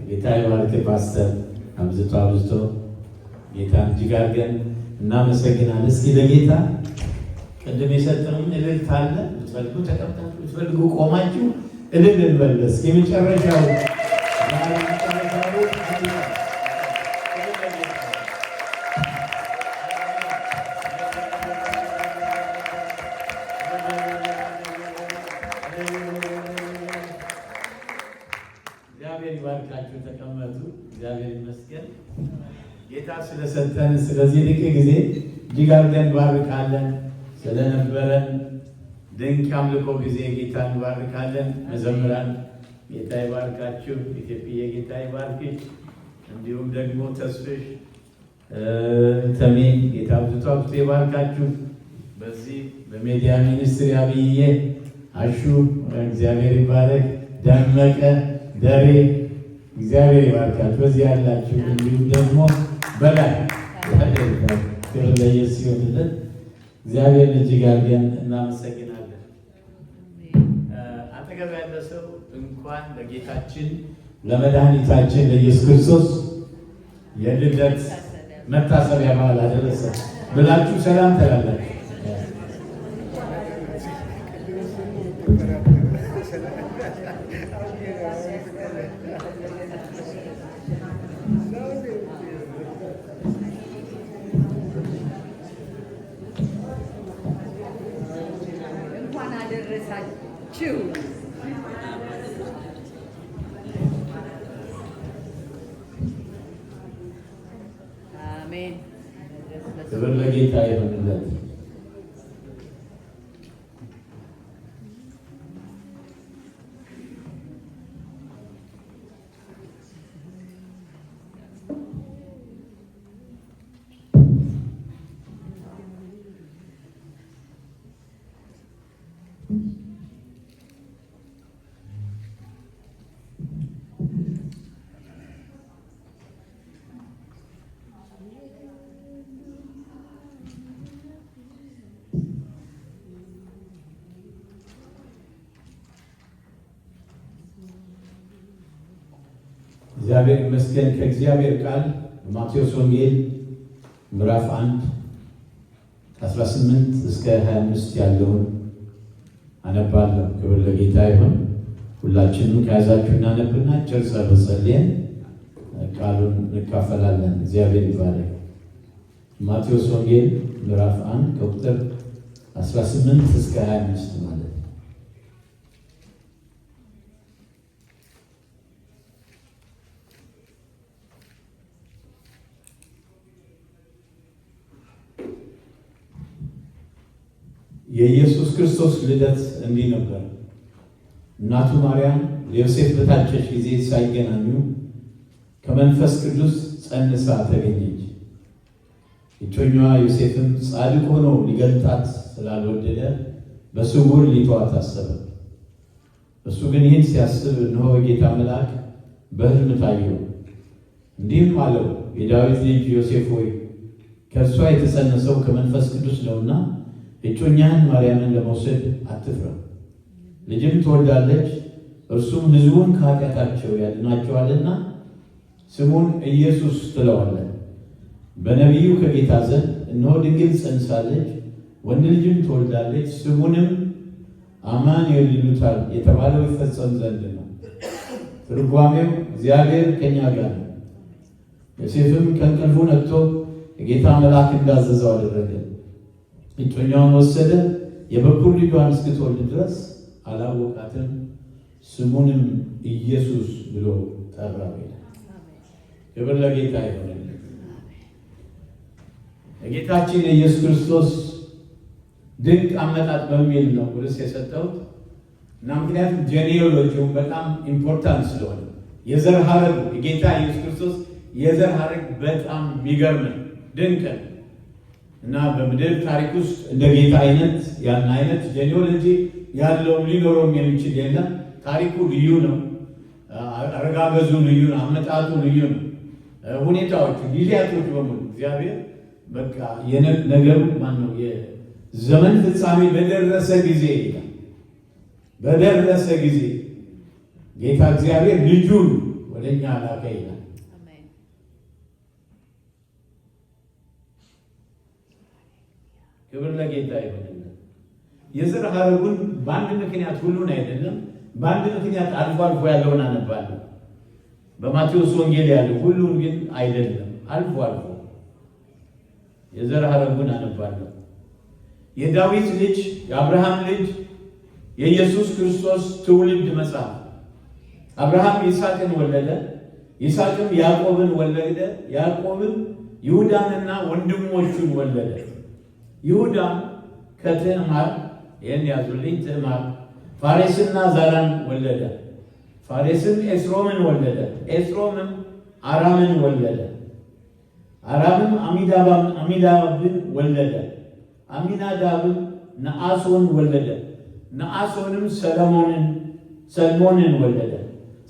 ጌታ ይባርክ ፓስተር። አብዝቶ ጌታን እጅግ አድርገን እናመሰግናለን። እስኪ ለጌታ ቅድም የሰጠነውን እልልታ አለ። ብትፈልጉ ተቀምጣችሁ፣ ብትፈልጉ ቆማችሁ እልል እንበል። እስኪ መጨረሻው እግዚአብሔር ይባርካችሁ። ተቀመጡ። እግዚአብሔር ይመስገን ጌታ ስለሰጠን ስለዚህ ድንቅ ጊዜ እጅግ አድርገን እንባርካለን። ስለነበረን ድንቅ አምልኮ ጊዜ ጌታ እንባርካለን። መዘምራን ጌታ ይባርካችሁ። ኢትዮጵያ ጌታ ይባርክሽ። እንዲሁም ደግሞ ተስፍሽ ተሜ ጌታ ብዙ ይባርካችሁ። በዚህ በሚዲያ ሚኒስትሪ አብዬ አሹ እግዚአብሔር ይባረክ። ደመቀ ደሬ እግዚአብሔር ይባርካችሁ። በዚህ ያላችሁ እንዲሁም ደግሞ በላይ ክብር ለኢየሱስ ይሁንልን። እግዚአብሔር እጅግ አድርገን እናመሰግናለን። አጠገብ ያለ ሰው እንኳን ለጌታችን ለመድኃኒታችን ለኢየሱስ ክርስቶስ የልደት መታሰቢያ በዓል አደረሰ ብላችሁ ሰላም ትላላችሁ። አሜን። ክብር ለጌታ ይሁንለት። እግዚአብሔር ይመስገን። ከእግዚአብሔር ቃል ማቴዎስ ወንጌል ምዕራፍ 1 18 እስከ 25 ያለውን አነባለሁ። ክብር ለጌታ ይሁን። ሁላችንም ከያዛችሁ እናነብና አጭር ጸሎት ጸልየን ቃሉን እንካፈላለን። እግዚአብሔር ይባረክ። ማቴዎስ ወንጌል ምዕራፍ 1 ከቁጥር 18 እስከ 25 ማለት ነው። የኢየሱስ ክርስቶስ ልደት እንዲህ ነበር። እናቱ ማርያም ለዮሴፍ በታጨች ጊዜ ሳይገናኙ ከመንፈስ ቅዱስ ጸንሳ ተገኘች። እጮኛዋ ዮሴፍም ጻድቅ ሆኖ ሊገልጣት ስላልወደደ በስውር ሊተዋት አሰበ። እሱ ግን ይህን ሲያስብ እነሆ የጌታ መልአክ በሕልም ታየው፣ እንዲህም አለው፣ የዳዊት ልጅ ዮሴፍ ሆይ ከእርሷ የተጸነሰው ከመንፈስ ቅዱስ ነውና እጮኛህን ማርያምን ለመውሰድ አትፍራ። ልጅም ትወልዳለች፣ እርሱም ሕዝቡን ከኃጢአታቸው ያድናቸዋልና ስሙን ኢየሱስ ትለዋለህ። በነቢዩ ከጌታ ዘንድ እነሆ ድንግል ጸንሳለች፣ ወንድ ልጅም ትወልዳለች፣ ስሙንም አማኑኤል ይሉታል የተባለው ይፈጸም ዘንድ ነው። ትርጓሜው እግዚአብሔር ከእኛ ጋር ነው። ዮሴፍም ከእንቅልፉ ነቅቶ የጌታ መልአክ እንዳዘዘው አደረገ። እጮኛውን ወሰደ፣ የበኩር ልጇን እስክትወልድ ድረስ አላወቃትም። ስሙንም ኢየሱስ ብሎ ጠራው። ክብር ለጌታ ይሁን። የጌታችን የኢየሱስ ክርስቶስ ድንቅ አመጣጥ በሚል ነው ርዕስ የሰጠሁት እና ምክንያቱም ጄኔኦሎጂውን በጣም ኢምፖርታንት ስለሆነ የዘር ሐረግ የጌታ ኢየሱስ ክርስቶስ የዘር ሐረግ በጣም የሚገርም ድንቅ እና በምድር ታሪክ ውስጥ እንደ ጌታ አይነት ያን አይነት ጄኔኦሎጂ ያለውም ሊኖረውም የሚችል የለም። ታሪኩ ልዩ ነው። አረጋገዙ ልዩ ነው። አመጣጡ ልዩ ነው። ሁኔታዎቹ ጊዜያቶች በሙሉ እግዚአብሔር በቃ ነገሩ ማነው ዘመን ፍጻሜ በደረሰ ጊዜ ጌታ እግዚአብሔር ልጁን ወደኛ ላከ ይላል። ክብር ለጌታ ይሁን። የዘር ሐረጉን በአንድ ምክንያት ሁሉን አይደለም፣ በአንድ ምክንያት አልፎ አልፎ ያለውን አነባለሁ። በማቴዎስ ወንጌል ያለው ሁሉን ግን አይደለም፣ አልፎ አልፎ የዘር ሐረጉን አነባለሁ። የዳዊት ልጅ የአብርሃም ልጅ የኢየሱስ ክርስቶስ ትውልድ መጽሐፍ። አብርሃም ይስሐቅን ወለደ፣ ይስሐቅም ያዕቆብን ወለደ፣ ያዕቆብም ይሁዳንና ወንድሞቹን ወለደ። ይሁዳም ከትዕማር ይህን ያዙልኝ፣ ትዕማር ፋሬስና ዛራን ወለደ። ፋሬስም ኤስሮምን ወለደ፣ ኤስሮምም አራምን ወለደ። አራምም አሚናዳብን ወለደ፣ አሚናዳብም ነአሶን ወለደ። ነአሶንም ሰልሞንን ወለደ።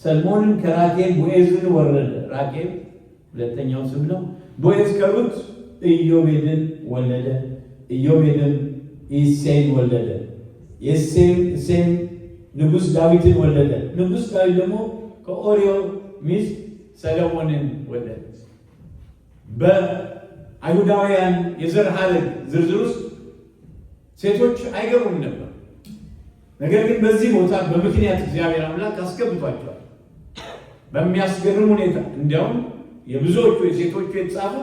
ሰልሞንም ከራኬብ ቦዔዝን ወለደ። ራኬብ ሁለተኛው ስም ነው። ቦዔዝ ከሩት ኢዮቤድን ወለደ። ኢዮቤድም ኢሴይን ወለደ። ኢሴይም ንጉሥ ዳዊትን ወለደ። ንጉሥ ዳዊት ደግሞ ከኦርዮ ሚስት ሰሎሞንን ወለደ። በአይሁዳውያን የዘር ሐረግ ዝርዝር ውስጥ ሴቶች አይገቡም ነበር። ነገር ግን በዚህ ቦታ በምክንያት እግዚአብሔር አምላክ አስገብቷቸዋል በሚያስገርም ሁኔታ። እንዲያውም የብዙዎቹ የሴቶቹ የተጻፉ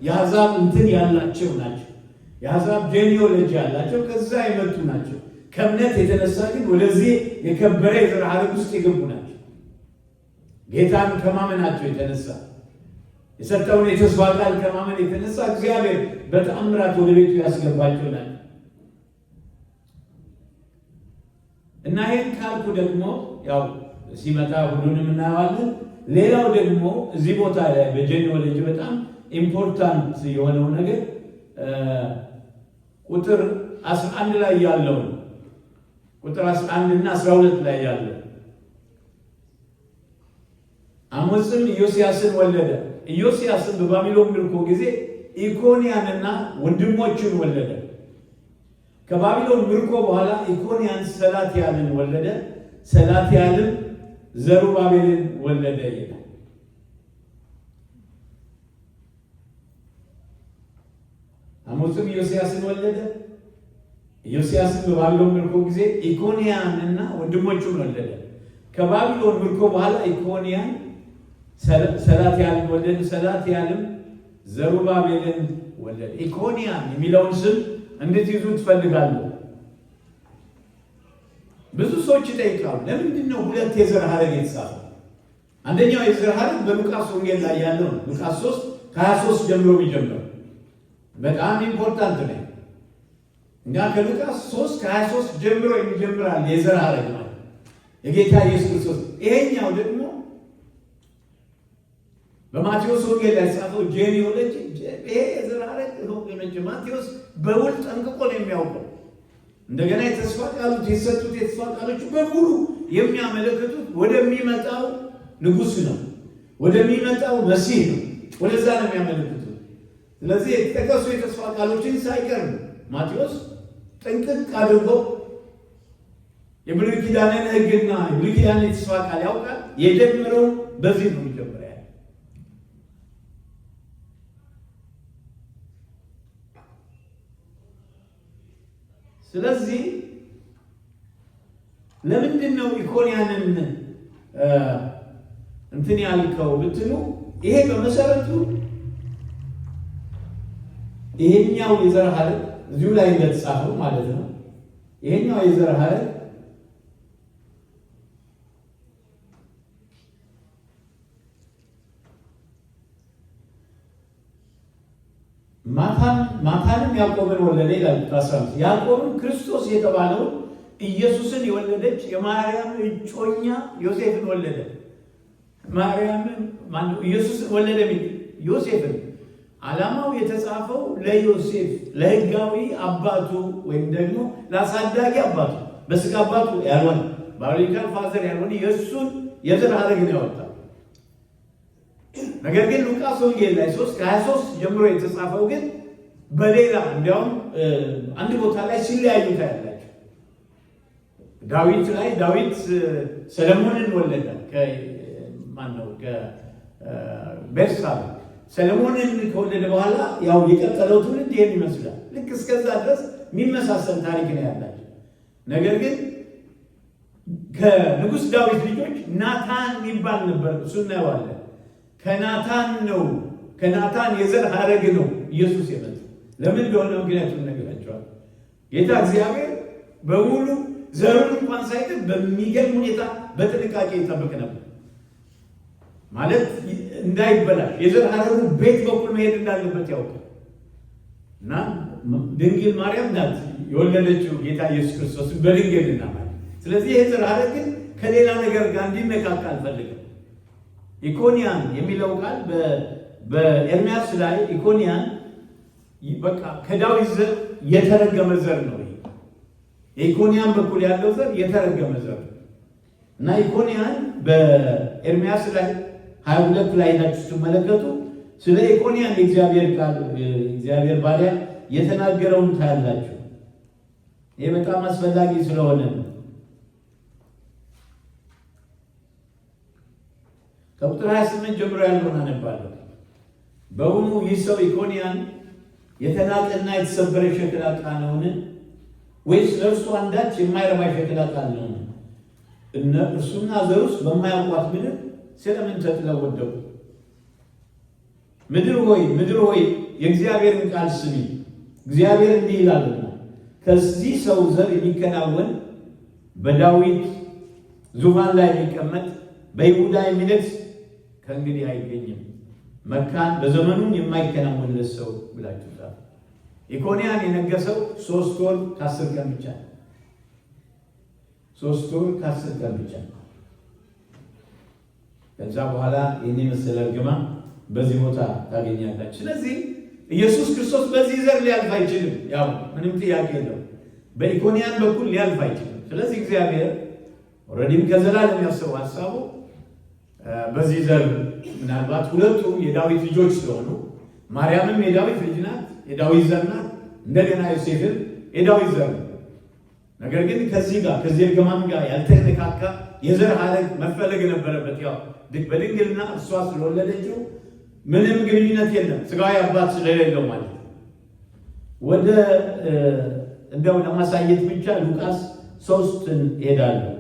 የአሕዛብ እንትን ያላቸው ናቸው። የአሕዛብ ጄኒዮሎጂ ያላቸው ከዛ የመጡ ናቸው። ከእምነት የተነሳ ግን ወደዚህ የከበረ የዘር ሐረግ ውስጥ የገቡ ናቸው። ጌታን ከማመናቸው የተነሳ የሰጠውን የተስፋ ቃል ከማመን የተነሳ እግዚአብሔር በተአምራት ወደ ቤቱ ያስገባቸው ናቸው። እና ይህን ካልኩ ደግሞ ያው ሲመጣ ሁሉንም እናየዋለን። ሌላው ደግሞ እዚህ ቦታ ላይ በጄኒዮሎጂ በጣም ኢምፖርታንት የሆነው ነገር ቁጥር 11 ላይ ያለው ቁጥር 11 እና 12 ላይ ያለው አሞጽም ኢዮስያስን ወለደ። ኢዮስያስን በባቢሎን ምርኮ ጊዜ ኢኮንያንና ወንድሞቹን ወለደ። ከባቢሎን ምርኮ በኋላ ኢኮንያን ሰላትያልን ወለደ። ሰላትያልም ዘሩባቤልን ወለደ ይላል። አሞጽም ኢዮስያስን ወለደ። ኢዮስያስን በባቢሎን ምርኮ ጊዜ ኢኮንያንና ወንድሞቹን ወለደ። ከባቢሎን ምርኮ በኋላ ኢኮንያን ሰላትያልን ወለደ። ሰላትያልም ዘሩባቤልን ወለደ። ኢኮንያን የሚለውን ስም እንድትይዙ ትፈልጋለሁ። ብዙ ሰዎች ይጠይቃሉ፣ ለምንድን ነው ሁለት የዘር ሐረግ የተጻፈው? አንደኛው የዘር ሐረግ በሉቃስ ወንጌል ላይ ያለው ነው። ሉቃስ 3 ከ23 ጀምሮ የሚጀምረው በጣም ኢምፖርታንት ነው እና ከሉቃስ 3 ከ23 ጀምሮ የሚጀምራል የዘር ሐረግ ነው የጌታ ኢየሱስ ክርስቶስ። ይሄኛው ደግሞ በማቴዎስ ወንጌል ላይ የተጻፈው ጄኒዮሎጂ። ይሄ የዘር ሐረግ ነው። ማቴዎስ በውል ጠንቅቆ ነው የሚያውቀው። እንደገና የተስፋ ቃሎች የተሰጡት የተስፋ ቃሎች በሙሉ የሚያመለክቱት ወደሚመጣው ንጉሥ ነው፣ ወደሚመጣው መሲህ ነው። ወደዛ ነው የሚያመለክቱት። ስለዚህ የተጠቀሱ የተስፋ ቃሎችን ሳይቀር ማቴዎስ ጥንቅቅ አድርጎ የብሉይ ኪዳንን ሕግና የብሉይ ኪዳንን የተስፋ ቃል ያውቃል። የጀመረው በዚህ ነው የሚጀምረው። ስለዚህ ለምንድን ነው ኢኮንያንን እንትን ያልከው ብትሉ፣ ይሄ በመሰረቱ ይሄኛው የዘር ሐረግ እዚሁ ላይ እንደተጻፈው ማለት ነው። ይሄኛው የዘር ሐረግ ማታንም ያዕቆብን ወለደ ይላል። 15 ያዕቆብም ክርስቶስ የተባለውን ኢየሱስን የወለደች የማርያም እጮኛ ዮሴፍን ወለደ። ማርያምን ኢየሱስን ወለደ ዮሴፍን። ዓላማው የተጻፈው ለዮሴፍ ለሕጋዊ አባቱ ወይም ደግሞ ለአሳዳጊ አባቱ በስጋ አባቱ ያልሆነ ባዮሎጂካል ፋዘር ያልሆነ የእሱን የዘር ሐረግ ነው ያወጣው። ነገር ግን ሉቃስ ወንጌል ላይ 3 ከ23 ጀምሮ የተጻፈው ግን በሌላ እንዲያውም አንድ ቦታ ላይ ሲለያዩ ታያላችሁ። ዳዊት ሰለሞንን ወለደ። ከማነው ከቤርሳቤ ሰለሞንን ከወለደ በኋላ ያው የቀጠለው ትውልድ ይሄን ይመስላል። ልክ እስከዛ ድረስ የሚመሳሰል ታሪክ ነው ያላቸው። ነገር ግን ከንጉሥ ዳዊት ልጆች ናታን የሚባል ነበር። እሱ እናየዋለን። ከናታን የዘር ሐረግ ነው ኢየሱስ የመጣው። ለምን እንደሆነ ምክንያቱም ነግራቸዋል። ጌታ እግዚአብሔር በሙሉ ዘሩን እንኳን ሳይቀር በሚገርም ሁኔታ በጥንቃቄ ይጠብቅ ነበር። ማለት እንዳይበላሽ የዘር ሐረጉ ቤት በኩል መሄድ እንዳለበት ያውቃል። እና ድንግል ማርያም ናት የወለደችው ጌታ ኢየሱስ ክርስቶስ በድንግልና ማለት። ስለዚህ የዘር ሐረግ ግን ከሌላ ነገር ጋር እንዲነካካ አልፈልግም። ኢኮንያን የሚለው ቃል በኤርምያስ ላይ ኢኮንያን በቃ ከዳዊት ዘር የተረገመ ዘር ነው። የኢኮንያን በኩል ያለው ዘር የተረገመ ዘር እና ኢኮንያን በኤርምያስ ላይ 22 ላይ ናችሁ ስትመለከቱ ስለ ኢኮንያን የእግዚአብሔር ቃል እግዚአብሔር ባሪያ የተናገረውን ታያላችሁ። ይህ በጣም አስፈላጊ ስለሆነ ነው። ከቁጥር 28 ጀምሮ ያለውን አነባለሁ። በውኑ ይህ ሰው ኢኮንያን የተናቀና የተሰበረ ሸክላ ዕቃ ነውን? ወይስ ለእርሱ አንዳች የማይረባ ሸክላ ዕቃ ነውን? እርሱና ዘሩስ በማያውቋት ምድር ስለምን ተጥለው ወደቁ? ምድር ሆይ የእግዚአብሔርን ቃል ስሚ። እግዚአብሔር እንዲህ ይላልና ከዚህ ሰው ዘር የሚከናወን በዳዊት ዙፋን ላይ የሚቀመጥ በይሁዳ የሚነግስ ከእንግዲህ አይገኝም። መካን በዘመኑን የማይከናወንለት ሰው ብላችሁ ጻፉ። ኢኮንያን የነገሰው 3 ወር ከ10 ቀን ብቻ። 3 ወር ከ10 ቀን ብቻ። ከዛ በኋላ የኔ መሰለ እርግማን በዚህ ቦታ ታገኛላችሁ። ስለዚህ ኢየሱስ ክርስቶስ በዚህ ዘር ሊያልፍ አይችልም። ያው ምንም ጥያቄ የለው። በኢኮንያን በኩል ሊያልፍ አይችልም። ስለዚህ እግዚአብሔር ኦልሬዲም ከዘላለም ያሰበው ሐሳቡ በዚህ ዘር ምናልባት ሁለቱም የዳዊት ልጆች ስለሆኑ ማርያምም የዳዊት ልጅ ናት፣ የዳዊት ዘር ናት። እንደገና ዮሴፍም የዳዊት ዘር ነው። ነገር ግን ከዚህ እርግማን ጋር ያልተነካካ የዘር ሐረግ መፈለግ ነበረበት። ያው በድንግልና እሷ ስለወለደችው ምንም ግንኙነት የለም፣ ስጋዊ አባት ስለሌለው ማለት ነው። ወደ እንደው ለማሳየት ብቻ ሉቃስ 3 እሄዳለሁ።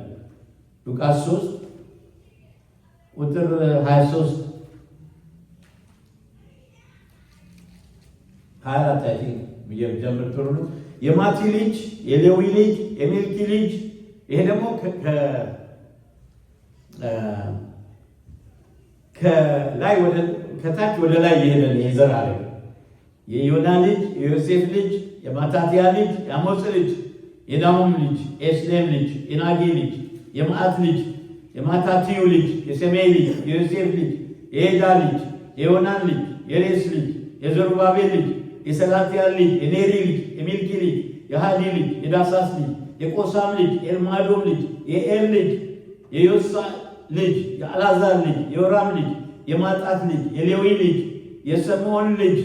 ሉቃስ 3 ቁጥር 23 24 ላይ ጀምር ጥሩ ነው። የማቲ ልጅ የሌዊ ልጅ የሚልኪ ልጅ ይሄ ደግሞ ከላይ ወደ ከታች ወደ ላይ የሄደ የዘር ሐረግ የዮና ልጅ የዮሴፍ ልጅ የማታትያ ልጅ የአሞጽ ልጅ የናሁም ልጅ የኤስሌም ልጅ የናጌ ልጅ የማአት ልጅ የማታትዩ ልጅ የሰሜይ ልጅ የዮሴፍ ልጅ የኤዳ ልጅ የዮናን ልጅ የሬስ ልጅ የዘሩባቤል ልጅ የሰላትያል ልጅ የኔሪ ልጅ የሚልኪ ልጅ የሃዲ ልጅ የዳሳስ ልጅ የቆሳም ልጅ የኤልማዶም ልጅ የኤር ልጅ የዮሳ ልጅ የአልዓዛር ልጅ የዮራም ልጅ የማጣት ልጅ የሌዊ ልጅ የስምዖን ልጅ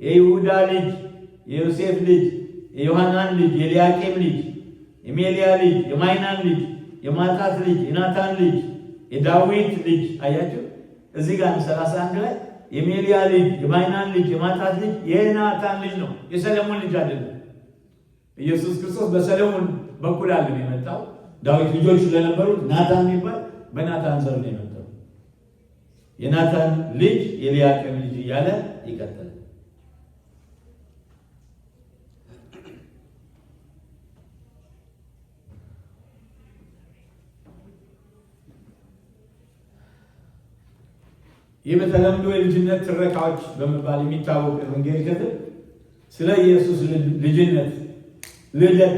የይሁዳ ልጅ የዮሴፍ ልጅ የዮሐናን ልጅ የኤልያቄም ልጅ የሜልያ ልጅ የማይናን ልጅ የማጣት ልጅ የናታን ልጅ የዳዊት ልጅ። አያችሁ እዚህ ጋር 31 ላይ የሜልያ ልጅ የማይናን ልጅ የማጣት ልጅ የናታን ልጅ ነው፣ የሰለሞን ልጅ አይደለም። ኢየሱስ ክርስቶስ በሰለሞን በኩል አይደለም የመጣው። ዳዊት ልጆች ስለነበሩት ናታን የሚባል በናታን ዘር ነው የመጣው። የናታን ልጅ የኤልያቄም ልጅ እያለ ይቀጥላል። ይህ በተለምዶ የልጅነት ትረካዎች በመባል የሚታወቅ ወንጌል ክፍል ስለ ኢየሱስ ልጅነት ልደት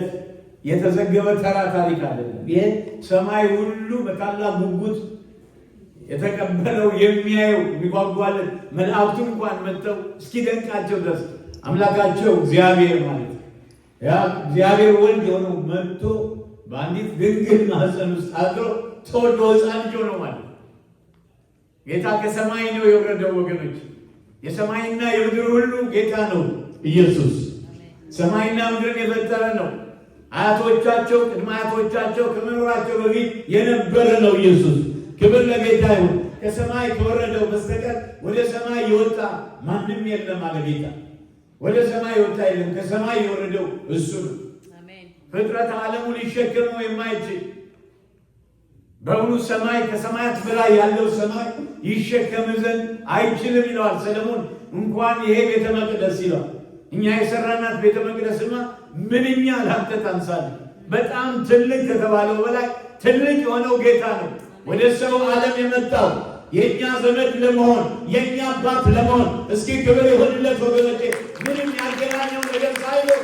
የተዘገበ ተራ ታሪክ አይደለም። ይሄ ሰማይ ሁሉ በታላቅ ጉጉት የተቀበለው የሚያየው የሚጓጓለት መላእክቱ እንኳን መጥተው እስኪደንቃቸው ድረስ አምላካቸው እግዚአብሔር ማለት ያ እግዚአብሔር ወልድ የሆነው መጥቶ በአንዲት ድንግል ማህፀን ውስጥ አድሮ ተወልዶ ሕፃን ልጅ ሆነው ማለት ጌታ ከሰማይ ነው የወረደው። ወገኖች የሰማይና የምድር ሁሉ ጌታ ነው ኢየሱስ። ሰማይና ምድርን የፈጠረ ነው። አያቶቻቸው ቅድመ አያቶቻቸው ከመኖራቸው በፊት የነበረ ነው ኢየሱስ። ክብር ለጌታ ይሁን። ከሰማይ ከወረደው በስተቀር ወደ ሰማይ የወጣ ማንም የለም አለ ጌታ። ወደ ሰማይ የወጣ የለም፣ ከሰማይ የወረደው እሱ ነው። ፍጥረት ዓለሙ ሊሸከመው የማይችል በእውኑ ሰማይ ከሰማያት በላይ ያለው ሰማይ ይሸከም ዘንድ አይችልም ይለዋል ሰለሞን። እንኳን ይሄ ቤተ መቅደስ ይለዋል። እኛ የሰራናት ቤተ መቅደስማ ምንኛ ላንተ ታንሳለች። በጣም ትልቅ ከተባለው በላይ ትልቅ የሆነው ጌታ ነው ወደ ሰው ዓለም የመጣው የእኛ ዘመድ ለመሆን የእኛ አባት ለመሆን። እስኪ ክብር ይሁንለት ወገኖቼ። ምንም ያገናኘው ነገር ሳይሆን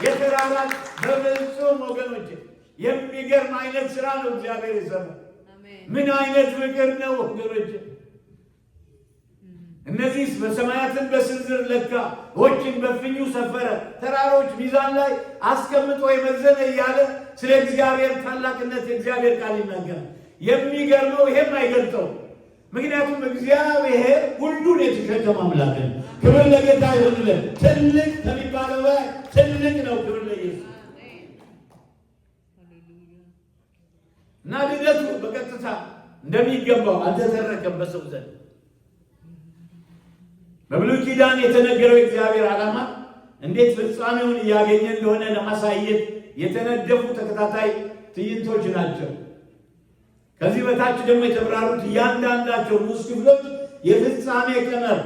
የተራራቅ በፍጹም ወገኖቼ፣ የሚገርም አይነት ስራ ነው እግዚአብሔር የሰራው። ምን አይነት ፍቅር ነው ወገኖቼ! እነዚህ በሰማያትን በስንዝር ለካ፣ ውኆችን በፍኙ ሰፈረ፣ ተራሮች ሚዛን ላይ አስቀምጦ የመዘነ እያለ ስለ እግዚአብሔር ታላቅነት የእግዚአብሔር ቃል ይናገራል። የሚገርመው ይሄም አይገልጠው። ምክንያቱም እግዚአብሔር ሁሉን የተሸከመ አምላክ ነው። ክብር ለጌታ ይሁንለት። ትልቅ ከሚባለው በላይ ትልቅ ነው። ክብር ለኢየሱስ። እና ልደቱ በቀጥታ እንደሚገባው አልተተረከም በሰው ዘንድ። በብሉይ ኪዳን የተነገረው የእግዚአብሔር ዓላማ እንዴት ፍጻሜውን እያገኘ እንደሆነ ለማሳየት የተነደፉ ተከታታይ ትዕይንቶች ናቸው። ከዚህ በታች ደግሞ የተብራሩት እያንዳንዳቸው ንዑስ ክፍሎች የፍጻሜ ቀመር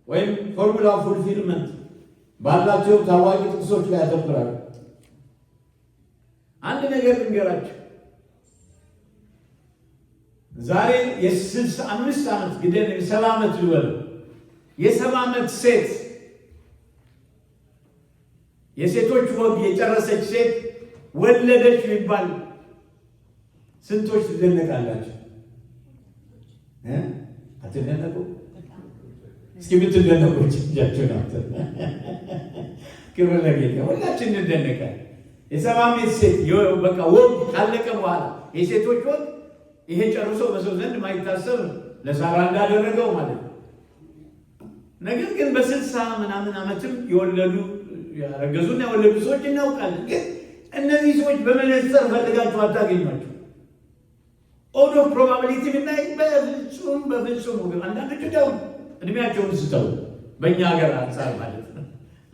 ወይም ፎርሙላ ፉልፊልመንት ባላቸው ታዋቂ ጥቅሶች ላይ ያተኩራሉ። አንድ ነገር ልንገራቸው። ዛሬ የ65 ዓመት ግደን የ70 ዓመት ልበል የ70 ዓመት ሴት የሴቶች ወግ የጨረሰች ሴት ወለደች ቢባል ስንቶች ትደነቃላችሁ? አትደነቁ? እስኪ ብትደነቁ እጃችሁን አውጡ። ክብር ለጌታ። ሁላችን እንደነቃለን። የ70 ዓመት ሴት በቃ ወግ ካለቀ በኋላ የሴቶች ወግ ይሄ ጨርሶ በሰው ዘንድ ማይታሰብ ነው። ለሳራ እንዳደረገው ማለት ነው። ነገር ግን በ60 ምናምን ዓመትም የወለዱ ያረገዙና የወለዱ ሰዎች እናውቃለን። ግን እነዚህ ሰዎች በመነጽር ፈልጋችሁ አታገኟቸው። ኦድ ኦፍ ፕሮባቢሊቲ ብናይ በፍጹም ወገን አንዳንዶቹ ደው እድሜያቸውን ስተው በእኛ ሀገር አንጻር ማለት ነው።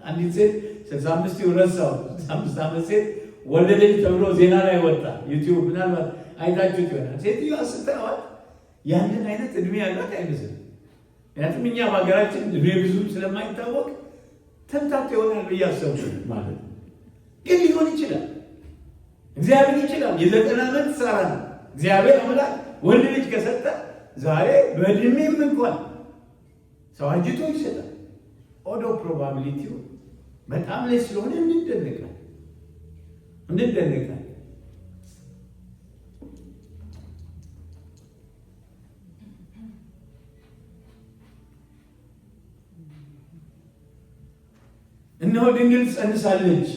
አንዲት ሴት 65 ይረሳው 65 ዓመት ሴት ወለደች ተብሎ ዜና ላይ ወጣ። ዩቲዩብ ምናልባት አይታችሁት ይሆናል። ሴትዮዋ ስታዩት ያንን አይነት እድሜ ያላት አይመስልም። ምክንያቱም እኛ በሀገራችን እድሜ ብዙ ስለማይታወቅ ተምታታ ይሆናል ብዬ አሰብኩ ማለት ነው። ግን ሊሆን ይችላል። እግዚአብሔር ይችላል። የ90 ዓመት ሳራ ነው። እግዚአብሔር አምላክ ወንድ ልጅ ከሰጠ ዛሬ በእድሜም እንኳን ሰው አጅቶ ይሰጣል። ኦድ ኦፍ ፕሮባቢሊቲው በጣም ላይ ስለሆነ እንደነቃል። እነሆ ድንግል ጸንሳለች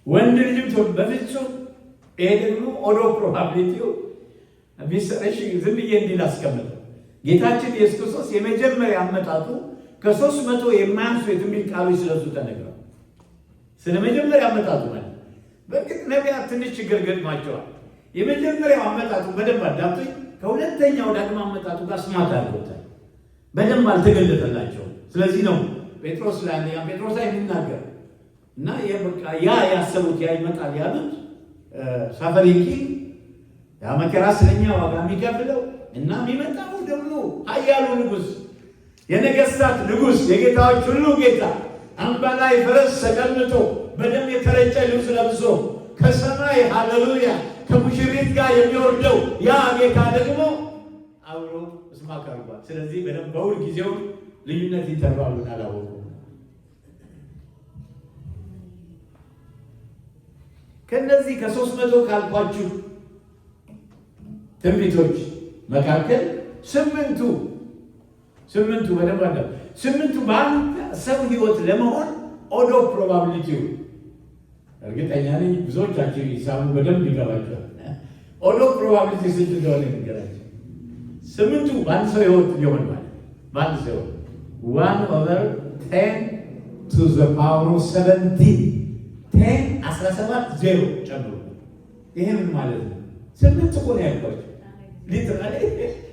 ወንድ ልጅም ትወልድ። በፍጹም ይሄ ደግሞ ኦድ ኦፍ ፕሮባቢሊቲው ቢሰረሽ ዝም ብዬ እንዲል አስቀምጠው። ጌታችን ኢየሱስ ክርስቶስ የመጀመሪያ አመጣጡ ከ300 የማያንሱ የትንቢት ቃሎች ስለሱ ተነግረዋል። ስለ መጀመሪያ አመጣጡ ማለት በእርግጥ ነቢያት ትንሽ ችግር ገጥሟቸዋል። የመጀመሪያው አመጣጡ በደንብ አዳምጡኝ። ከሁለተኛው ዳግም አመጣጡ ጋር ስማት አድርጎታል። በደንብ አልተገለጠላቸውም። ስለዚህ ነው ጴጥሮስ ላይ ጴጥሮስ ላይ የሚናገር እና ያ ያሰቡት ያ ይመጣል ያሉት ሳፈሪኪ ያ መከራ ስለኛ ዋጋ የሚከፍለው እና የሚመጣው ደግሞ ኃያሉ ንጉሥ የነገሥታት ንጉሥ የጌታዎች ሁሉ ጌታ አምባ ላይ ፈረስ ተቀምጦ በደም የተረጨ ልብስ ለብሶ ከሰማይ ሃሌሉያ ከሙሽሪት ጋር የሚወርደው ያ ጌታ ደግሞ አብሮ እስማክ አድርጓል። ስለዚህ በደንብ በሁል ጊዜው ልዩነት ይተርባሉን አላወቁም። ከነዚህ ከ300 ካልኳችሁ ትንቢቶች መካከል ስምንቱ በደንብ አለ። ስምንቱ በአንድ ሰው ህይወት ለመሆን ኦድ ኦፍ ፕሮባቢሊቲው እርግጠኛ ነኝ ብዙዎቻችሁ ሂሳቡ በደንብ ይገባቸዋል። ኦድ ኦፍ ፕሮባቢሊቲ ስንት እንደሆነ ንገራቸው። ስምንቱ በአንድ ሰው ህይወት ሊሆን ማለት በአንድ ሰው 1/10 to the power of 17 17 ጨምሩ። ይሄ ምን ማለት ነው? 8 እኮ ነው ያልኳቸው። ሊትራሊ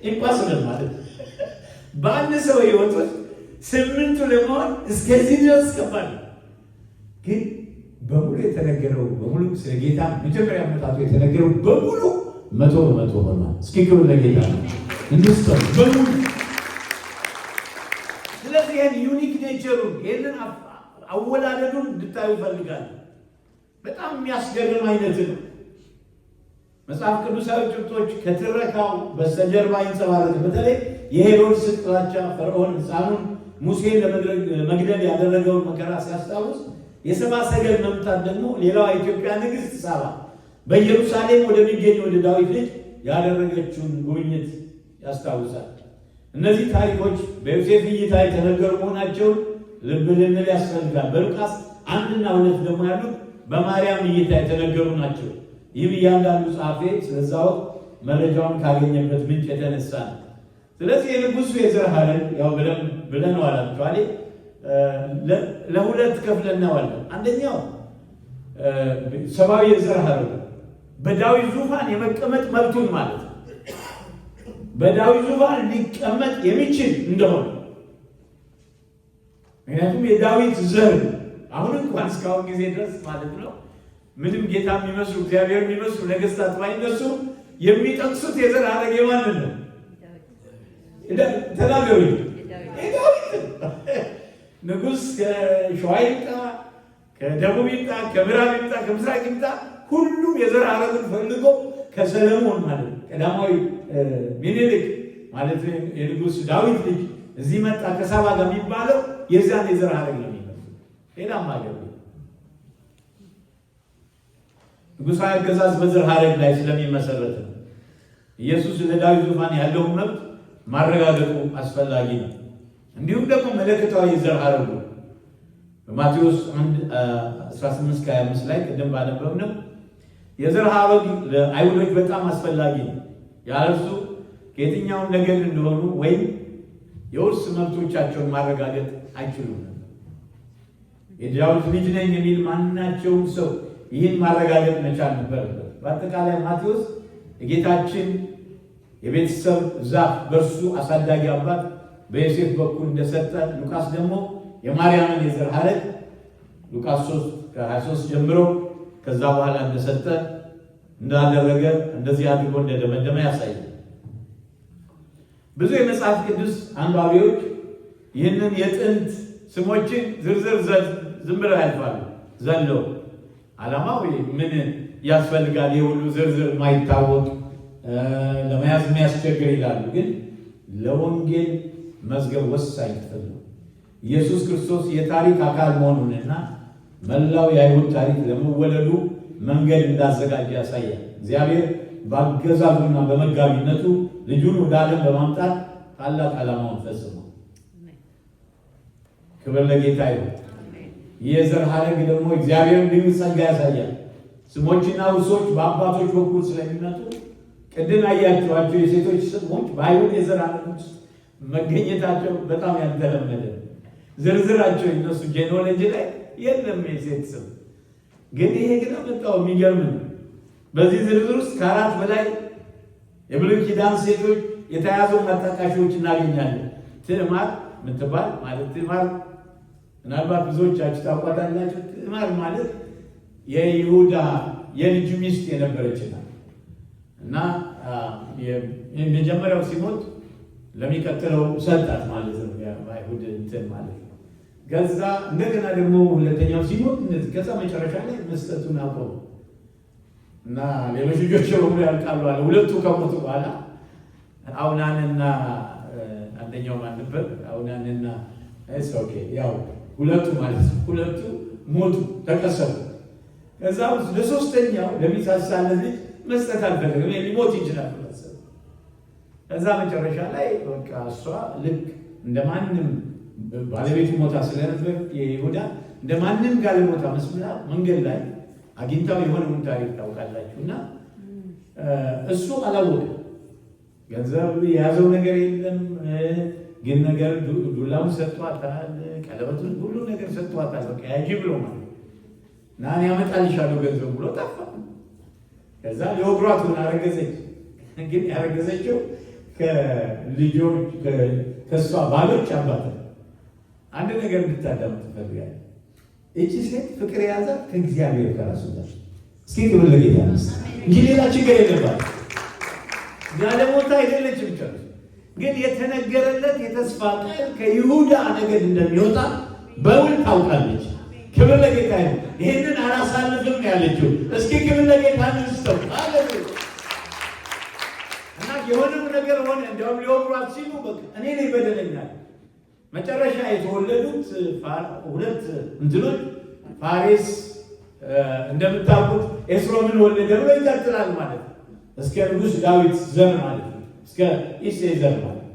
ኢምፖሲብል ማለት በአንድ ሰው ህይወት ውስጥ 8ቱ ለመሆን እስከዚህ ድረስ ከባድ ነው። ግን በሙሉ የተነገረው በሙሉ ስለ ጌታ መጀመሪያ መጣጡ የተነገረው በሙሉ 100% ሆኗል። እስኪ ክብር ለጌታ ነው። እንድስቶ በሙሉ ስለዚህ ይሄን ዩኒክ ኔቸሩን ይሄንን አወላለዱን እንድታዩ ፈልጋለሁ። በጣም የሚያስገርም አይነት ነው። መጽሐፍ ቅዱሳዊ ጭብጦች ከትረካው በስተጀርባ ይንጸባረቅ። በተለይ የሄሮድስ ጥላቻ ፈርዖን ሕፃኑን ሙሴን ለመግደል ያደረገውን መከራ ሲያስታውስ የሰብአ ሰገል መምጣት ደግሞ ሌላዋ ኢትዮጵያ ንግሥት ሳባ በኢየሩሳሌም ወደሚገኝ ወደ ዳዊት ልጅ ያደረገችውን ጉብኝት ያስታውሳል። እነዚህ ታሪኮች በዮሴፍ እይታ የተነገሩ መሆናቸውን ልብ ልንል ያስፈልጋል። በሉቃስ 1 እና 2 ደግሞ ያሉት በማርያም እይታ የተነገሩ ናቸው። ይህም እያንዳንዱ ጸሐፊ ስለዛው መረጃውን ካገኘበት ምንጭ የተነሳ ነው። ስለዚህ የንጉሱ የዘር ሐረግ ያው ብለነዋል። አክቹዋሊ ለሁለት ከፍለናዋለን። አንደኛው ሰብአዊ የዘር ሐረግ በዳዊት ዙፋን የመቀመጥ መብቱን ማለት ነው። በዳዊት ዙፋን ሊቀመጥ የሚችል እንደሆነ ምክንያቱም የዳዊት ዘር አሁን እንኳን እስካሁን ጊዜ ድረስ ማለት ነው ምንም ጌታ የሚመስሉ እግዚአብሔር የሚመስሉ ነገስታት ባይነሱ የሚጠቅሱት የዘር ሐረግ የማንን ነው? ተናገሩ። የዳዊት ንጉሥ ከሸዋ ይምጣ፣ ከደቡብ ይምጣ፣ ከምዕራብ ይምጣ፣ ከምስራቅ ይምጣ ሁሉም የዘር ሐረግን ፈልጎ ከሰለሞን ማለት ቀዳማዊ ሚኒሊክ ማለት የንጉሥ ዳዊት ልጅ እዚህ መጣ ከሳባ ጋር የሚባለው የዛን የዘር ሐረግ ነው የሚመስለው። ሌላም ሀገር ንጉሣዊ አገዛዝ በዘር ሐረግ ላይ ስለሚመሰረት ነው። ኢየሱስ ለዳዊት ዙፋን ያለውን መብት ማረጋገጡ አስፈላጊ ነው። እንዲሁም ደግሞ መለኮታዊ የዘር ሐረግ በማቴዎስ 1:18-25 ላይ ቅድም ባነበብነው የዘር ሐረግ ለአይሁዶች በጣም አስፈላጊ ነው። ያለሱ ከየትኛውም ነገድ እንደሆኑ ወይም የውርስ መብቶቻቸውን ማረጋገጥ አይችሉም። የዳዊት ልጅ ነኝ የሚል ማናቸውም ሰው ይህን ማረጋገጥ መቻል ነበረበት። በአጠቃላይ ማቴዎስ የጌታችን የቤተሰብ ዛፍ በእርሱ አሳዳጊ አባት በዮሴፍ በኩል እንደሰጠ፣ ሉቃስ ደግሞ የማርያምን የዘር ሐረግ ሉቃስ 3:23 ጀምሮ ከዛ በኋላ እንደሰጠ እንዳደረገ እንደዚህ አድርጎ እንደደመደመ ያሳያል። ብዙ የመጽሐፍ ቅዱስ አንባቢዎች ይህንን የጥንት ስሞችን ዝርዝር ዝም ብለው ያልፋሉ ዘለው። ዓላማው ምን ያስፈልጋል? የሁሉ ዝርዝር ማይታወቅ ለመያዝ የሚያስቸግር ይላሉ። ግን ለወንጌል መዝገብ ወሳኝ ክፍል ነው። ኢየሱስ ክርስቶስ የታሪክ አካል መሆኑንና መላው የአይሁድ ታሪክ ለመወለዱ መንገድ እንዳዘጋጀ ያሳያል። እግዚአብሔር በአገዛዙና በመጋቢነቱ ልጁን ወደ ዓለም በማምጣት ታላቅ ዓላማውን ፈጽሟል። ክብር ለጌታ ይሁን። የዘር ሐረግ ደግሞ እግዚአብሔር ድንቅ ጸጋ ያሳያል። ስሞችና ውርሶች በአባቶች በኩል ስለሚመጡ ቅድም ያያችኋቸው የሴቶች ስሞች በአይሁድ የዘር ሐረግ ውስጥ መገኘታቸው በጣም ያልተለመደ ዝርዝራቸው እነሱ ጄኔኦሎጂ ላይ የለም የሴት ስም። ግን ይሄ ግን መጣው የሚገርም ነው። በዚህ ዝርዝር ውስጥ ከ4 በላይ የብሉይ ኪዳን ሴቶች የተያዙ መጣቃሾች እናገኛለን። ትዕማር የምትባል ማለት ትዕማር ምናልባት ብዙዎቻችሁ ታውቋታላችሁ። ትዕማር ማለት የይሁዳ የልጁ ሚስት የነበረች ናት እና የመጀመሪያው ሲሞት ለሚቀጥለው ሰጣት ማለት ነው። አይሁድ እንትን ማለት ነው። ከዛ እንደገና ደግሞ ሁለተኛው ሲሞት ከዛ መጨረሻ ላይ መስጠቱን አቆሙ እና ሌሎች ልጆች በሙሉ ያልቃሉ አለ። ሁለቱ ከሞቱ በኋላ አውናንና አንደኛው ማን ነበር? አውናንና ኦኬ ያው ሁለቱ ማለት ነው። ሁለቱ ሞቱ፣ ተቀሰፉ። ከዛ ለሶስተኛው ለሚሳሳለት ልጅ መስጠት አልፈለገም። ሊሞት ይችላል ማለት ነው። ከዛ መጨረሻ ላይ በቃ እሷ ልክ እንደማንም ባለቤቱ ሞታ ስለነበር የይሁዳ እንደማንም ጋር ሞታ መስላ መንገድ ላይ አግኝታው የሆነውን ታሪክ ታውቃላችሁ። እና እሱ አላወቀም። ገንዘብ የያዘው ነገር የለም፣ ግን ነገር ዱላውን ሰጥቷታል፣ ቀለበቱን ሁሉ ነገር ሰጥቷታል። በቃ ያጂ ብሎ ማለት እና እኔ አመጣልሻለሁ ገንዘብ ብሎ ጠፋ። ከዛ ሊወግሯት ሆነ አረገዘች። ግን ያረገዘችው ከልጆች ከእሷ ባሎች አባት። አንድ ነገር እንድታዳምጥ ትፈልጋለህ። እቺ ሴት ፍቅር የያዛት ከእግዚአብሔር ከራሱ ጋር። እስኪ ክብር ለጌታ እንጂ ሌላ ችግር የለባት። ጋለሞታ አይደለችም። ጨርስ ግን የተነገረለት የተስፋ ቃል ከይሁዳ ነገድ እንደሚወጣ በውል ታውቃለች። ክብር ለጌታ ይሁን። ይህንን አላሳልፍም ያለችው። እስኪ ክብር ለጌታ ንስተው አለች እና የሆነው ነገር ሆነ። እንዲያውም ሊወግሯት ሲሉ በቃ እኔ ነኝ በደለኛ። መጨረሻ የተወለዱት ሁለት እንትኖች ፋሬስ እንደምታውቁት ኤስሮምን ወለደ ብሎ ይቀጥላል ማለት ነው። እስከ ንጉሥ ዳዊት ዘር ማለት ነው። እስከ ኢሴይ ዘር ማለት ነው።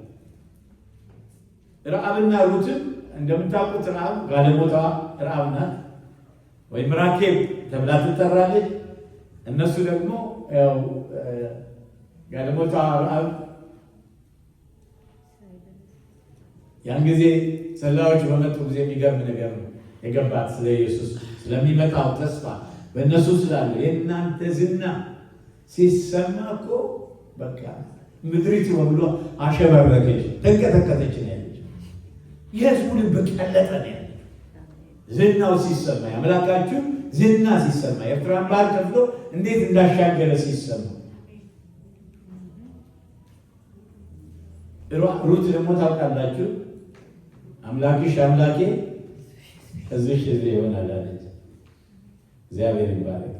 ረዓብና ሩትም እንደምታውቁት ረዓብ ጋለሞታዋ ረዓብ ናት፣ ወይም ራኬብ ተብላ ትጠራለች። እነሱ ደግሞ ያው ጋለሞታዋ ረዓብ ያን ጊዜ ሰላዮች በመጡ ጊዜ የሚገርም ነገር ነው የገባት ስለ ኢየሱስ ስለሚመጣው ተስፋ በእነሱ ስላለ የእናንተ ዝና ሲሰማ እኮ በቃ ምድሪቱ በሙሉ አሸበረቀች፣ ተንቀጠቀጠች ነው ያለች። የሕዝቡ ልብ ቀለጠ ነው ያለች። ዝናው ሲሰማ የአምላካችሁ ዝና ሲሰማ ኤርትራን ባህር ከፍሎ እንዴት እንዳሻገረ ሲሰማ ሩት ደግሞ ታውቃላችሁ አምላክሽ አምላኬ ከዚህ እዚህ ይሆናል አለች። እግዚአብሔር ይባረክ።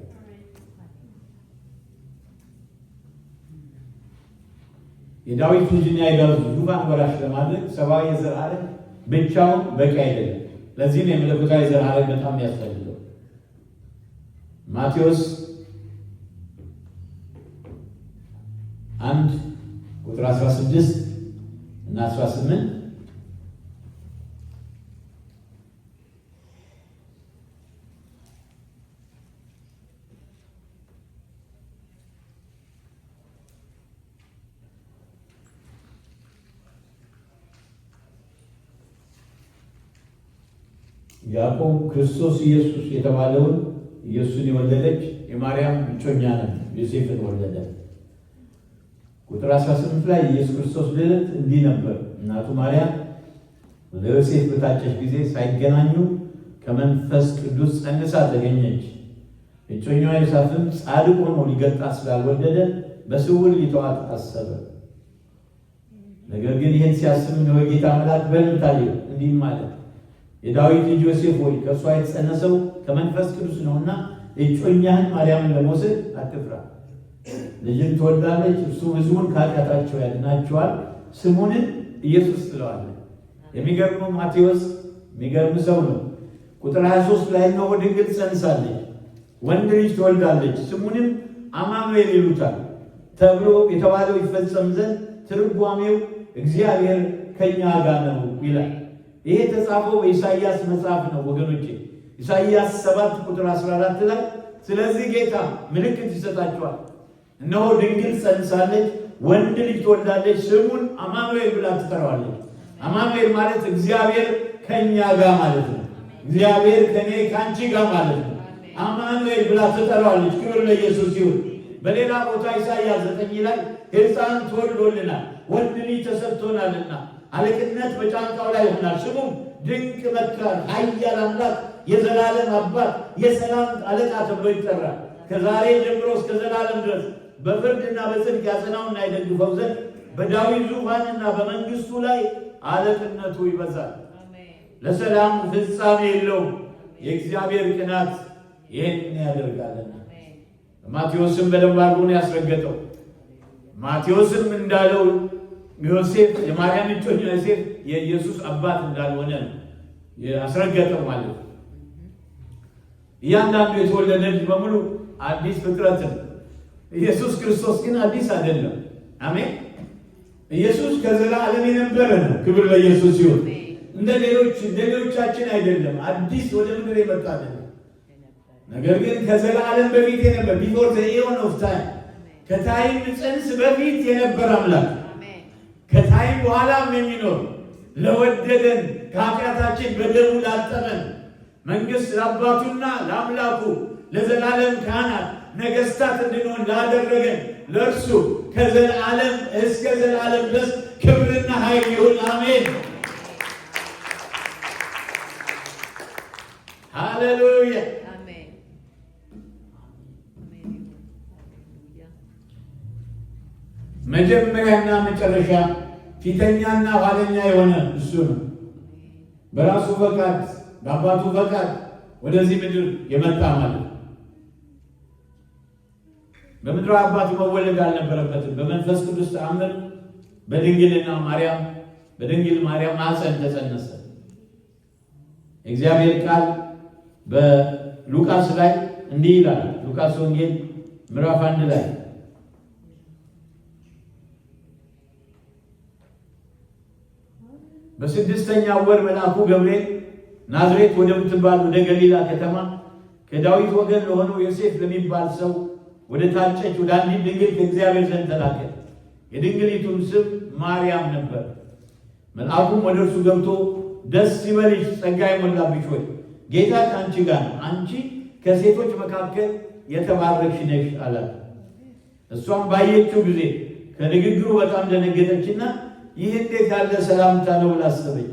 የዳዊት ልጅና የዳዊት ዙፋን ወራሽ ለማድረግ ሰብአዊ የዘር ሐረግ ብቻውን በቂ አይደለም። ለዚህ ነው የመለኮታዊ የዘር ሐረግ በጣም የሚያስፈልገው። ማቴዎስ 1 ቁጥር 16 እና 18 ያዕቆብ ክርስቶስ ኢየሱስ የተባለውን ኢየሱስን የወለደች የማርያም እጮኛ ነው፣ ዮሴፍን ወለደ። ቁጥር 18 ላይ ኢየሱስ ክርስቶስ ልደት እንዲህ ነበር። እናቱ ማርያም ለዮሴፍ በታጨች ጊዜ ሳይገናኙ ከመንፈስ ቅዱስ ጸንሳ ተገኘች። እጮኛዋ ዮሴፍም ጻድቅ ሆኖ ሊገልጣት ስላልወደደ በስውር ሊተዋት አሰበ። ነገር ግን ይህን ሲያስብ ነው የጌታ መልአክ በሕልም ታየው፣ እንዲህ ማለት የዳዊት ልጅ ዮሴፍ ሆይ ከእርሷ የተጸነሰው ከመንፈስ ቅዱስ ነውና እጮኛህን ማርያምን ለመውሰድ አትፍራ። ልጅን ትወልዳለች፣ እርሱ ሕዝቡን ከኃጢአታቸው ያድናቸዋል፣ ስሙንም ኢየሱስ ትለዋለች። የሚገርመው ማቴዎስ የሚገርም ሰው ነው። ቁጥር 23 ላይ ነው ድንግል ጸንሳለች፣ ወንድ ልጅ ትወልዳለች፣ ስሙንም አማኑኤል ይሉታል ተብሎ የተባለው ይፈጸም ዘንድ ትርጓሜው እግዚአብሔር ከኛ ጋር ነው ይላል። ይሄ የተጻፈው በኢሳይያስ መጽሐፍ ነው ወገኖቼ። ኢሳይያስ 7 ቁጥር 14 ላይ ስለዚህ ጌታ ምልክት ይሰጣቸዋል፣ እነሆ ድንግል ጸንሳለች፣ ወንድ ልጅ ትወልዳለች፣ ስሙን አማኑኤል ብላ ትጠራዋለች። አማኑኤል ማለት እግዚአብሔር ከኛ ጋር ማለት ነው። እግዚአብሔር ከኔ ካንቺ ጋር ማለት ነው። አማኑኤል ብላ ትጠራዋለች። ክብር ለኢየሱስ ይሁን። በሌላ ቦታ ኢሳይያስ 9 ላይ ሕፃን ተወልዶልናል፣ ወንድ ልጅ ተሰጥቶናልና አለቅነት በጫንቃው ላይ ይሆናል፣ ስሙም ድንቅ መካር፣ ኃያል አምላክ፣ የዘላለም አባት፣ የሰላም አለቃ ተብሎ ይጠራል። ከዛሬ ጀምሮ እስከ ዘላለም ድረስ በፍርድና በጽድቅ ያጸናውና ይደግፈው ዘንድ በዳዊት ዙፋንና በመንግስቱ ላይ አለቅነቱ ይበዛል፣ ለሰላም ፍጻሜ የለውም። የእግዚአብሔር ቅናት ይህን ያደርጋልና። ማቴዎስም በደንብ አድርጎ ነው ያስረገጠው። ማቴዎስም እንዳለው ዮሴፍ የማርያም እጮኛ ዮሴፍ የኢየሱስ አባት እንዳልሆነ ያስረገጠው ማለት ነው። እያንዳንዱ የተወለደ ልጅ በሙሉ አዲስ ፍጥረት ነው። ኢየሱስ ክርስቶስ ግን አዲስ አይደለም። አሜን። ኢየሱስ ከዘላለም የነበረ ነው። ክብር ለኢየሱስ ይሁን። እንደ ሌሎቻችን አይደለም። አዲስ ወደ ምድር የመጣ አይደለም። ነገር ግን ከዘላለም በፊት የነበረ ቢፎር ዘ ኢዮን ኦፍ ታይም፣ ከታይም ጽንስ በፊት የነበረ አምላክ ከታይም በኋላም የሚኖር ለወደደን ከኃጢአታችን በደሙ ላጠበን መንግሥት ለአባቱና ለአምላኩ ለዘላለም ካህናት ነገሥታት እንድንሆን ላደረገን ለእርሱ ከዘላለም እስከ ዘላለም ድረስ ክብርና ኃይል ይሁን። አሜን። ሃሌሉያ። መጀመሪያና መጨረሻ ፊተኛና ኋለኛ የሆነ እሱ ነው። በራሱ ፈቃድ በአባቱ ፈቃድ ወደዚህ ምድር የመጣ ማለት በምድር አባቱ መወለድ አልነበረበትም። በመንፈስ ቅዱስ ተአምር በድንግል ማርያም ማኅፀን ተጸነሰ። እግዚአብሔር ቃል በሉቃስ ላይ እንዲህ ይላል። ሉቃስ ወንጌል ምዕራፍ 1 ላይ በስድስተኛው ወር መልአኩ ገብርኤል ናዝሬት ወደምትባል ወደ ገሊላ ከተማ ከዳዊት ወገን ለሆነው ዮሴፍ ለሚባል ሰው ወደ ታጨች ወደ አንዲት ድንግል ከእግዚአብሔር ዘንድ ተላከ። የድንግሊቱም ስም ማርያም ነበር። መልአኩም ወደ እርሱ ገብቶ ደስ ይበልሽ፣ ጸጋ የሞላብሽ ሆይ ጌታ ከአንቺ ጋር ነው፣ አንቺ ከሴቶች መካከል የተባረክሽ ነሽ አላት። እሷም ባየችው ጊዜ ከንግግሩ በጣም ደነገጠችና ይህ እንዴት ያለ ሰላምታ ነው ብላ አሰበች።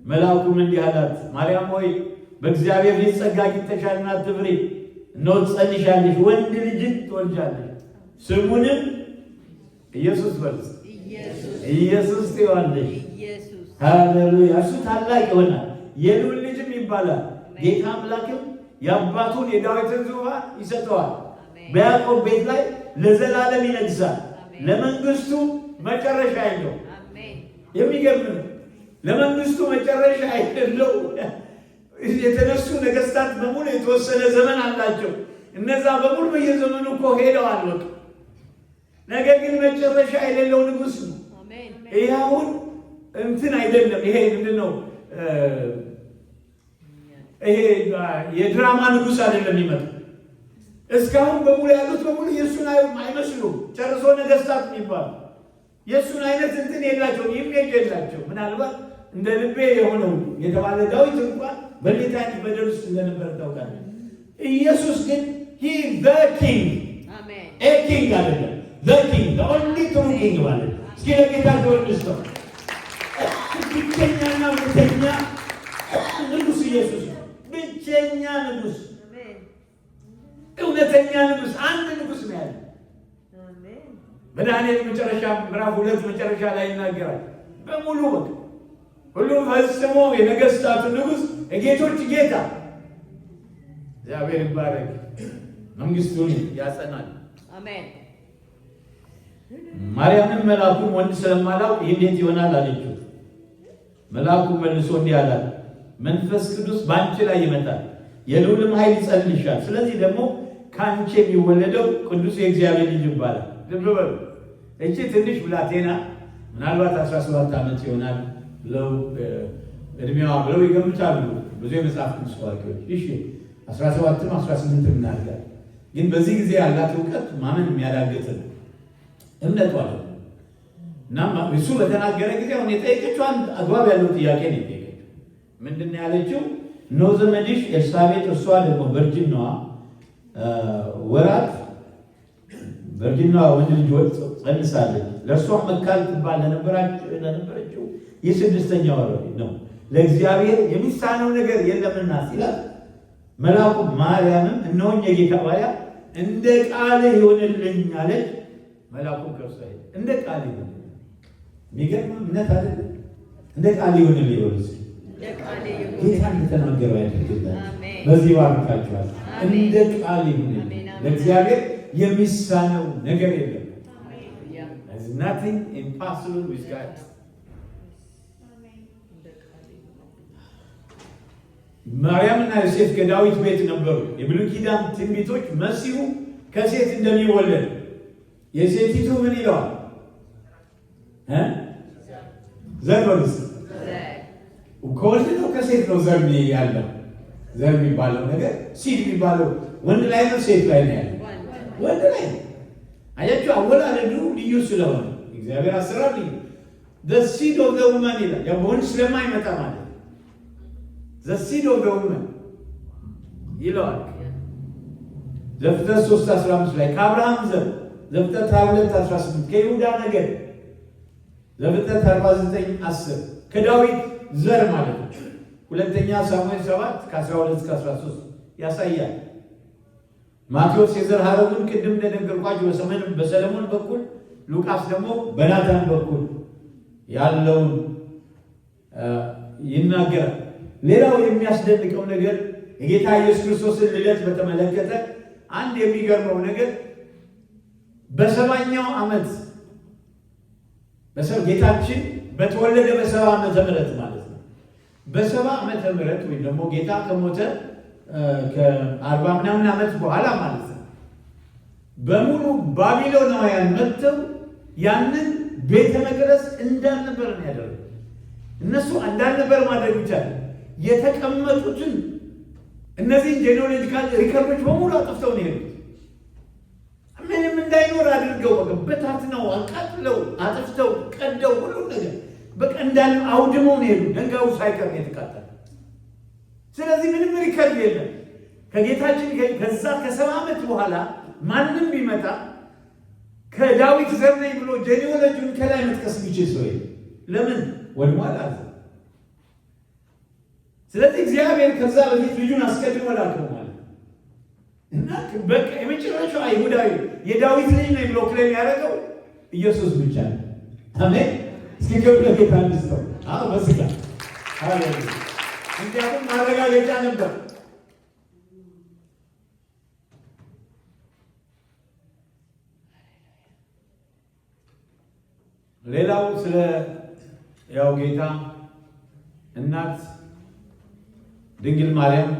መልአኩም እንዲህ አላት፣ ማርያም ሆይ በእግዚአብሔር ፊት ጸጋ አግኝተሻልና አትፍሪ። እነሆ ትጸንሻለሽ፣ ወንድ ልጅን ትወልጃለሽ፣ ስሙንም ኢየሱስ በልስ ኢየሱስ ትይዋለሽ። ሃሌሉያ። እርሱ ታላቅ ይሆናል፣ የልዑል ልጅም ይባላል። ጌታ አምላክም የአባቱን የዳዊትን ዙፋን ይሰጠዋል፣ በያዕቆብ ቤት ላይ ለዘላለም ይነግሣል፣ ለመንግሥቱ መጨረሻ የለው። የሚገርም ነው። ለመንግሥቱ መጨረሻ የለው። የተነሱ ነገሥታት በሙሉ የተወሰነ ዘመን አላቸው። እነዛ በሙሉ በየዘመኑ እኮ ሄደዋል። በቃ ነገር ግን መጨረሻ የሌለው ንጉሥ ነው። ይህ አሁን እንትን አይደለም። ይሄ ምንድን ነው? ይሄ የድራማ ንጉሥ አይደለም ይመጣ። እስካሁን በሙሉ ያሉት በሙሉ የእሱን አይመስሉም። ጨርሶ ነገሥታት የሚባሉ የእሱን አይነት እንትን የላቸውም፣ ኢሜጅ የላቸው። ምናልባት እንደ ልቤ የሆነው የተባለ ዳዊት እንኳን በጌታን በደል ውስጥ እንደነበረ ታውቃለህ። ኢየሱስ ግን ዘ ኪንግ ኤ ኪንግ አይደለም፣ ዘ ኪንግ ዘ ኦንሊ ትሩ ኪንግ ማለት እስኪ ለጌታ ተወድስተው ብቸኛና እውነተኛ ንጉሥ ኢየሱስ ነው። ብቸኛ ንጉሥ፣ እውነተኛ ንጉሥ፣ አንድ ንጉሥ ነው ያለ። በዳንኤል መጨረሻ ምዕራፍ 2 መጨረሻ ላይ ይናገራል። በሙሉ በቃ ሁሉም ፈጽሞ የነገሥታቱ ንጉሥ የጌቶች ጌታ እግዚአብሔር ይባረክ፣ መንግሥቱን ያጸናል። አሜን። ማርያምን መልአኩን ወንድ ስለማላውቅ ይህ እንዴት ይሆናል አለችው። መልአኩ መልሶ እንዲህ አላት፣ መንፈስ ቅዱስ በአንቺ ላይ ይመጣል፣ የልዑልም ኃይል ይጸልልሻል። ስለዚህ ደግሞ ከአንቺ የሚወለደው ቅዱስ የእግዚአብሔር ልጅ ይባላል። ልብ በሉ፣ እቺ ትንሽ ብላቴና ምናልባት 17 ዓመት ይሆናል ብለው እድሜዋ ብለው ይገምታሉ ብዙ የመጽሐፍ ቅዱስ አዋቂዎች። እሺ 17ም 18ም እናድርጋል። ግን በዚህ ጊዜ ያላት እውቀት ማመን የሚያዳግጥ ነው። እምነቷ ነው። እና እሱ በተናገረ ጊዜ አሁን የጠየቀችው አንድ አግባብ ያለው ጥያቄ ነው የጠየቀችው። ምንድን ነው ያለችው? እነሆ ዘመድሽ ኤልሳቤጥ እርሷ ደግሞ በእርጅናዋ ወራት ወንድ ልጅ ጸንሳለች። ለእርሷም መካን ትባል ለነበረችው ይህ 6ኛ ወር ነው፣ ለእግዚአብሔር የሚሳነው ነገር የለምና ሲላት፣ መልአኩ ማርያምም እነሆኝ የጌታ ባሪያ እንደ ቃልህ ይሆንልኝ አለች። መልአኩ ከእርሷ ሄደ። እንደ ቃልህ ይሆንልኝ። የሚገርም እምነት አይደለ? እንደ ቃልህ ይሆንልኝ ይሆንልኝ ጌታ እንደተናገረው ያደርግላል። በዚህ ባርካችኋል። እንደ ቃልህ ይሆንልኝ። ለእግዚአብሔር የሚሳነው ነገር የለም። There's nothing impossible with God. ማርያምና ዮሴፍ ከዳዊት ቤት ነበሩ። የብሉይ ኪዳን ትንቢቶች መሲሁ ከሴት እንደሚወለድ የሴቲቱ ምን ይለዋል? ዘር በሉስ ከወንድ ነው ከሴት ነው ዘር ያለው። ዘር የሚባለው ነገር ሲድ የሚባለው ወንድ ላይ ነው ሴት ላይ ነው ያለው? ወንድ ላይ ነው። አያችሁ፣ አወላለዱ ልዩ ስለሆነ እግዚአብሔር አሰራር ልዩ። the seed of the woman ይላል። ያው ወንድ ስለማይመጣ ማለት the seed of the woman ይላል። ዘፍጥረት 3:15 ላይ ከአብርሃም ዘር፣ ዘፍጥረት 22:18 ከይሁዳ ነገድ፣ ዘፍጥረት 49:10 ከዳዊት ዘር ማለት ነው። ሁለተኛ ሳሙኤል 7:12-13 ያሳያል። ማቴዎስ የዘር ሐረጉን ቅድም እንደነገርኳችሁ በሰለሞን በኩል፣ ሉቃስ ደግሞ በናታን በኩል ያለውን ይናገራል። ሌላው የሚያስደንቀው ነገር የጌታ ኢየሱስ ክርስቶስን ልደት በተመለከተ አንድ የሚገርመው ነገር በ70ኛው ዓመት ጌታችን በተወለደ በ70 ዓመተ ምህረት ማለት ነው። በ70 ዓመተ ምህረት ወይም ደግሞ ጌታ ከሞተ ከ40 ምናምን ዓመት በኋላ ማለት ነው በሙሉ ባቢሎናውያን መጥተው ያንን ቤተ መቅደስ እንዳልነበር ነው ያደረጉት። እነሱ እንዳልነበር ማድረግ ይቻላል። የተቀመጡትን እነዚህን ጄኔኦሎጂካል ሪከርዶች በሙሉ አጥፍተው ነው የሄዱት። ምንም እንዳይኖር አድርገው በታትነው አቃጥለው አጥፍተው ቀደው ሁሉ ነገር በቃ እንዳለ አውድመው ነው የሄዱት። ድንጋዩ ሳይቀር ነው የተቃጠለ። ስለዚህ ምንም ሪከርድ የለም። ከጌታችን ከዛ ከ70 ዓመት በኋላ ማንም ቢመጣ ከዳዊት ዘር ነኝ ብሎ ጄኔኦሎጂውን ከላይ መጥቀስ የሚችል ሰው የለም። ለምን ወድሟል አለ። ስለዚህ እግዚአብሔር ከዛ በፊት ልጁን አስቀድሞ ላከው ማለት እና በቃ የመጨረሻው አይሁዳዊ የዳዊት ልጅ ነኝ ብሎ ክሌም ያደረገው ኢየሱስ ብቻ ነው። አሜን። እስኪ ክብር ለጌታ ይስጠው። በስጋ ሃሌሉያ። እንዲያውም ማረጋገጫ ነበር። ሌላው ስለ ያው ጌታ እናት ድንግል ማርያም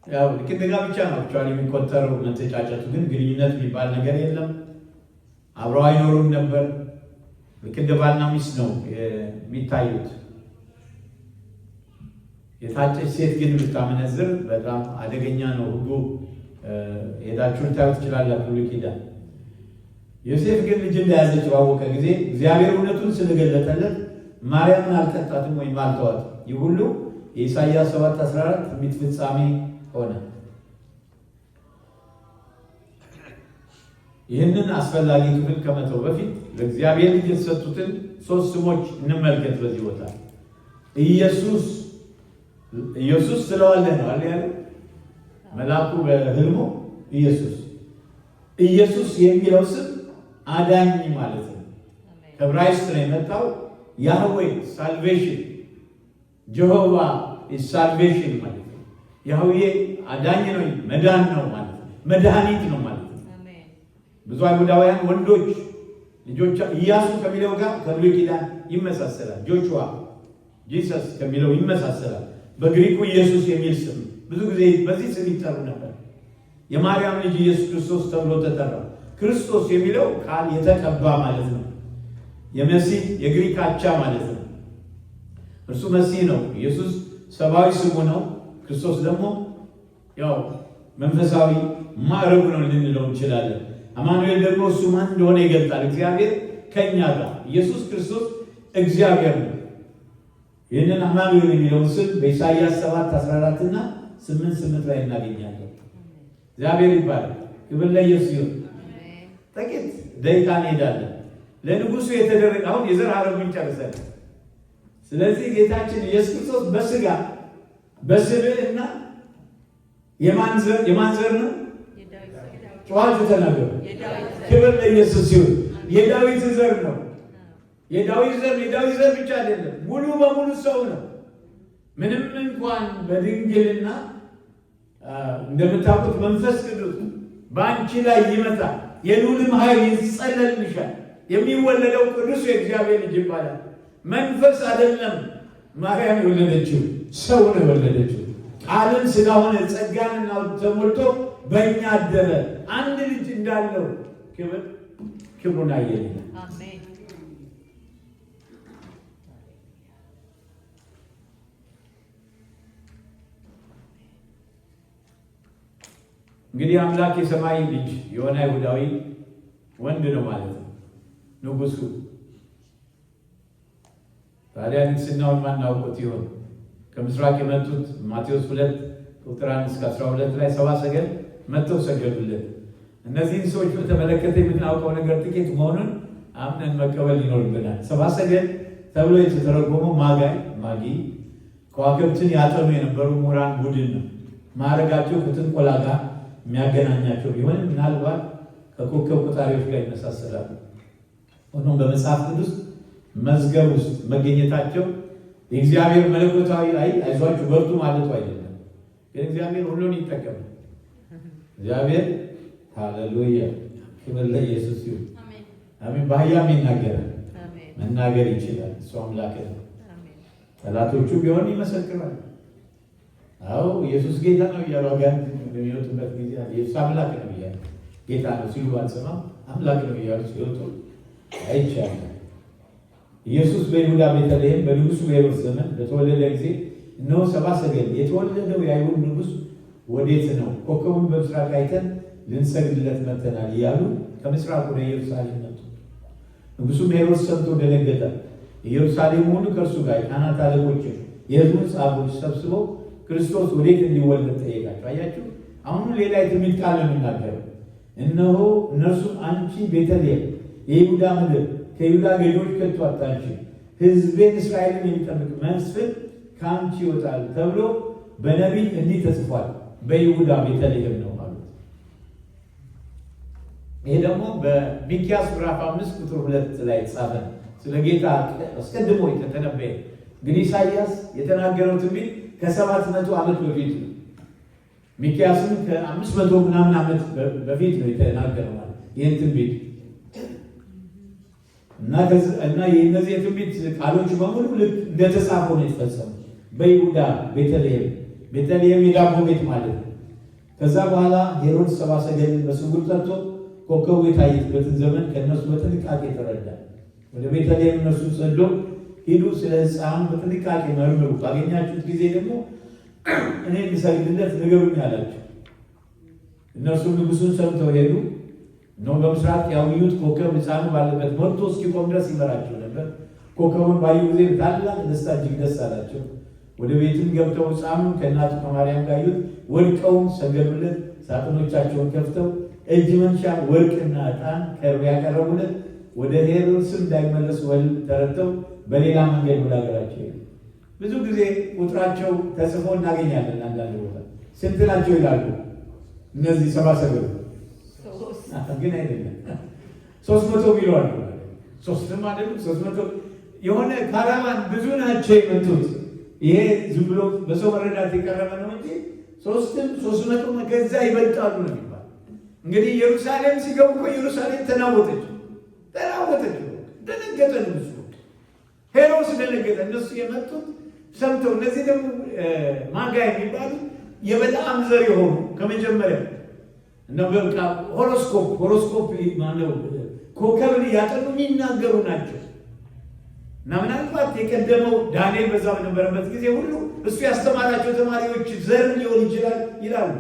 ያው ልክ እንደ ጋብቻ ነው አክቹዋሊ የሚቆጠረው። መተጫጨቱ ግን ግንኙነት የሚባል ነገር የለም። አብረው አይኖሩም ነበር። ልክ እንደ ባልና ሚስት ነው የሚታዩት። የታጨች ሴት ግን ብታመነዝር በጣም አደገኛ ነው። ሁሉ ሄዳችሁ ልታዩት ትችላላችሁ። ብሉይ ኪዳን ዮሴፍ ግን ልጅ እንደያዘች ባወቀ ጊዜ እግዚአብሔር እውነቱን ስለገለጠለት ማርያምን አልቀጣትም ወይም አልተዋትም። ይህ ሁሉ የኢሳይያስ 7:14 ትንቢት ፍጻሜ ሆነ። ይህንን አስፈላጊ ክፍል ከመተው በፊት ለእግዚአብሔር ልጅ የተሰጡትን 3 ስሞች እንመልከት። በዚህ ቦታ ኢየሱስ ስለዋለህ ነው አለ ያለው መልአኩ በህልሙ። ኢየሱስ የሚለው ስም አዳኝ ማለት ነው። ከዕብራይስጥ ነው የመጣው። ያህዌ ሳልቬሽን፣ ጀሆቫ ሳልቬሽን ማለት ነው። ያህዌ አዳኝ ነው፣ መዳን ነው ማለት ነው። መድኃኒት ነው ማለት ነው። ብዙ አይሁዳውያን ወንዶች ልጆች ኢያሱ ከሚለው ጋር ከብሉይ ኪዳን ይመሳሰላል። ጆሹዋ ጂሰስ ከሚለው ይመሳሰላል። በግሪኩ ኢየሱስ የሚል ስም ብዙ ጊዜ በዚህ ስም ይጠሩ ነበር። የማርያም ልጅ ኢየሱስ ክርስቶስ ተብሎ ተጠራ። ክርስቶስ የሚለው ቃል የተቀባ ማለት ነው። የመሲህ የግሪክ አቻ ማለት ነው። እርሱ መሲህ ነው። ኢየሱስ ሰብአዊ ስሙ ነው። ክርስቶስ ደግሞ ያው መንፈሳዊ ማዕረጉ ነው ልንለው እንችላለን። አማኑኤል ደግሞ እሱ ማን እንደሆነ ይገልጣል። እግዚአብሔር ከኛ ጋር። ኢየሱስ ክርስቶስ እግዚአብሔር ነው። ይህንን አማኑኤል የሚለውን ስም በኢሳይያስ 7:14 እና 8:8 ላይ እናገኛለን። እግዚአብሔር ይባላል። ክብር ለኢየሱስ ይሁን። ጥቂት ደቂቃ እንሄዳለን። ለንጉሱ የተደረገ አሁን የዘር ሐረጉን ጨርሰናል። ስለዚህ ጌታችን ኢየሱስ ክርስቶስ በስጋ በስብዕና የማን ዘር ነው? ጨዋቱ ተናገሩ። ክብር ለኢየሱስ ይሁን። የዳዊት ዘር ነው። የዳዊት ዘር ብቻ አይደለም፣ ሙሉ በሙሉ ሰው ነው። ምንም እንኳን በድንግልና እንደምታውቁት መንፈስ ቅዱስ በአንቺ ላይ ይመጣል፣ የልዑልም ኃይል ይጸለልልሻል፣ የሚወለደው ቅዱስ የእግዚአብሔር ልጅ ይባላል። መንፈስ አይደለም ማርያም የወለደችው፣ ሰው ነው የወለደችው። ቃልን ሥጋ ሆነ፣ ጸጋንና ተሞልቶ በእኛ አደረ። አንድ ልጅ እንዳለው ክብሩን አየን። አሜን። እንግዲህ አምላክ የሰማይ ልጅ የሆነ አይሁዳዊ ወንድ ነው ማለት ነው። ንጉሱ ታዲያ ንግሥናውን ማናውቁት ይሆን? ከምስራቅ የመጡት ማቴዎስ 2 ቁጥር 1 እስከ 12 ላይ 70 ሰገል መጥተው ሰገዱለት። እነዚህን ሰዎች በተመለከተ የምናውቀው ነገር ጥቂት መሆኑን አምነን መቀበል ይኖርብናል። 70 ሰገል ተብሎ የተተረጎመው ማጊ ከዋክብትን ያጠኑ የነበሩ ምሁራን ቡድን ነው። ማዕረጋቸው ከጥንቆላ ጋር የሚያገናኛቸው ቢሆንም ምናልባት ከኮከብ ቆጣሪዎች ጋር ይመሳሰላሉ። ሆኖም በመጽሐፍ ቅዱስ መዝገብ ውስጥ መገኘታቸው የእግዚአብሔር መለኮታዊ አይዟችሁ በርቱ ማለቱ አይደለም። ግን እግዚአብሔር ሁሉን ይጠቀማል። እግዚአብሔር ሃሌሉያ፣ ክብር ለኢየሱስ ይሁን። አሜን። በአህያም ይናገራል፣ መናገር ይችላል። እሱ አምላክ ነው። ጠላቶቹ ቢሆን ይመሰክራል። አዎ ኢየሱስ ጌታ ነው እያሉ አጋንንት በሚወጡበት ጊዜ ኢየሱስ አምላክ ነው እያሉ ጌታ ነው ሲሉ አልሰማም፣ አምላክ ነው እያሉ ሲወጡ አይቻልም። ኢየሱስ በይሁዳ ቤተልሔም በንጉሡ ሄሮድስ ዘመን በተወለደ ጊዜ እነሆ 70 ሰገል የተወለደው የአይሁድ ንጉሥ ወዴት ነው? ኮከቡን በምስራቅ አይተን ልንሰግድለት መጥተናል እያሉ ከምስራቅ ወደ ኢየሩሳሌም መጡ። ንጉሡም ሄሮድስ ሰምቶ ደነገጠ። ኢየሩሳሌም ሁሉ ከእርሱ ጋር የካህናት አለቆችን የሕዝቡን ጻፎች ሰብስበው ክርስቶስ ወዴት እንዲወለድ ጠየቃቸው። አያችሁ፣ አሁኑ ሌላ የትንቢት ቃል ነው የሚናገረው። እነሆ እነርሱም አንቺ ቤተልሔም የይሁዳ ምድር ከይሁዳ ገዢዎች ከቶ አታንሺም፣ ሕዝቤን እስራኤልን የሚጠብቅ መስፍን ከአንቺ ይወጣል ተብሎ በነቢይ እንዲህ ተጽፏል፣ በይሁዳ ቤተልሔም ነው ማለት። ይሄ ደግሞ በሚክያስ ምዕራፍ 5 ቁጥር 2 ላይ የተጻፈ ስለ ጌታ አስቀድሞ የተተነበየ። እንግዲህ ኢሳይያስ የተናገረው ትንቢት ከ700 ዓመት በፊት ነው። ሚክያስም ከ500 ምናምን ዓመት በፊት ነው የተናገረው ማለት ይህን ትንቢት እና የእነዚህ የትንቢት ቃሎች በሙሉ ልክ እንደተጻፈው ነው የተፈጸሙ። በይሁዳ ቤተልሔም የዳቦ ቤት ማለት ነው። ከዛ በኋላ ሄሮድስ 70 ሰገልን በስውር ጠርቶ ኮከቡ የታየበትን ዘመን ከእነሱ በጥንቃቄ ተረዳ። ወደ ቤተልሔም እነሱ ሰዶ ሂዱ፣ ስለ ሕፃኑ በጥንቃቄ መርምሩ፣ ባገኛችሁት ጊዜ ደግሞ እኔ እንድሰግድለት ንገሩኝ አላቸው። እነርሱም ንጉሡን ሰምተው ሄዱ። እነሆ በምስራቅ ያዩት ኮከብ ሕፃኑ ባለበት መጥቶ እስኪቆም ድረስ ይመራቸው ነበር። ኮከቡን ባዩ ጊዜ ታላቅ ደስታ እጅግ ደስ አላቸው። ወደ ቤትም ገብተው ሕፃኑን ከእናቱ ከማርያም ጋር አዩት። ወድቀውም ሰገዱለት። ሳጥኖቻቸውን ከፍተው እጅ መንሻ ወርቅና ዕጣን ከርቤ ያቀረቡለት። ወደ ሄሮድስም እንዳይመለሱ ተረድተው በሌላ መንገድ ወደ ሀገራቸው ሄዱ። ብዙ ጊዜ ቁጥራቸው ተጽፎ እናገኛለን። አንዳንድ ቦታ ስንት ናቸው ይላሉ እነዚህ 70 ሰገሎች ግን አይደለም 300 ቢሏል። 300 አይደለም 300 የሆነ ካራቫን ብዙ ናቸው የመጡት። ይሄ ዝም ብሎ በሰው መረዳት የቀረበ ነው እንጂ 300 ከዛ ይበልጣሉ ነው የሚባል። እንግዲህ ኢየሩሳሌም ሲገቡ እኮ ኢየሩሳሌም ተናወጠች፣ ደነገጠ ንጉሡ ሄሮድስ ደነገጠ። እነሱ የመጡት ሰምተው እነዚህ ደግሞ ማጋ የሚባሉ የበለዓም ዘር የሆኑ ከመጀመሪያ እና በቃ ሆሮስኮፕ ማነው ኮከብን እያጠኑ የሚናገሩ ናቸው። እና ምናልባት የቀደመው ዳንኤል በዛ በነበረበት ጊዜ ሁሉ እሱ ያስተማራቸው ተማሪዎች ዘር ሊሆን ይችላል ይላሉ።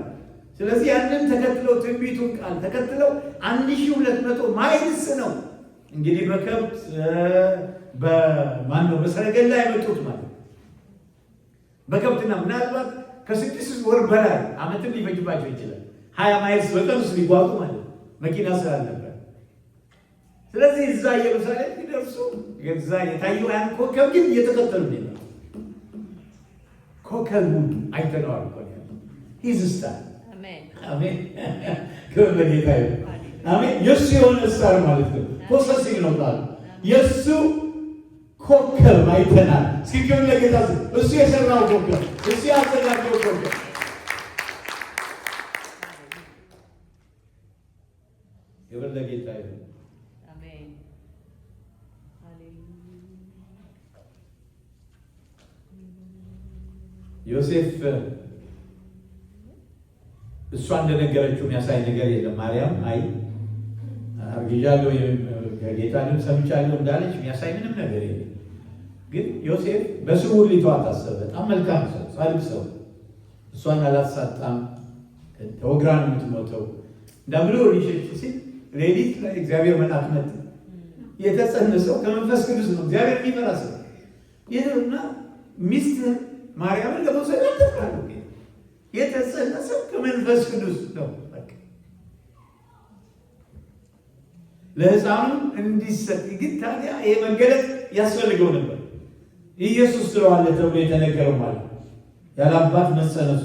ስለዚህ ያንን ተከትለው ትንቢቱን ቃል ተከትለው 1200 ማይልስ ነው እንግዲህ በከብት በሰረገላ የመጡት ማለት በከብትና ምናልባት ከ6 ወር በላይ ዓመትም ሊፈጅባቸው ይችላል። 20 ማይልስ በቀን ውስጥ ሊጓዙ ማለት መኪና ስላልነበር። ስለዚህ እዛ ኢየሩሳሌም ሲደርሱ እዛ የታየው ያን ኮከብ ግን እየተከተሉ ነው። ኮከቡን አይተነዋል እኮ ሂዝስታ አሜን። ክብር ለጌታ ይሁን። አሜን። የእሱ የሆነ ስታር ማለት ነው። ፖሰሲቭ ነው ቃሉ። የእሱ ኮከብ አይተናል። እስኪ ክብር ለጌታ። እሱ የሰራው ኮከብ፣ እሱ ያዘጋጀው ኮከብ። ክብር ለጌታ ይሁን። አሜን። ዮሴፍ እሷ እንደነገረችው የሚያሳይ ነገር የለም። ማርያም አይ አርግዣለሁ ከጌታንም ሰምቻለሁ እንዳለች የሚያሳይ ምንም ነገር የለም። ግን ዮሴፍ በስውር ሊተዋት አሰበ። በጣም መልካም ሰው፣ ጻድቅ ሰው። እሷን አላሳጣም፣ ተወግራ ነው የምትሞተው እንዳብሎ ሊሸሽ ሲል ሌሊት ላይ እግዚአብሔር መልአክ መጣ። የተጸነሰው ከመንፈስ ቅዱስ ነው። እግዚአብሔር የሚፈራ ሰው ይሄውና ሚስትህ ማርያምን ለመውሰድ አትፍራ። የተጸነሰው ከመንፈስ ቅዱስ ነው። ለሕፃኑ እንዲሰጥ ግን ታዲያ ይሄ መገለጥ ያስፈልገው ነበር። ኢየሱስ ስለዋለ ተብሎ የተነገረው ማለት ያለ አባት መጸነሱ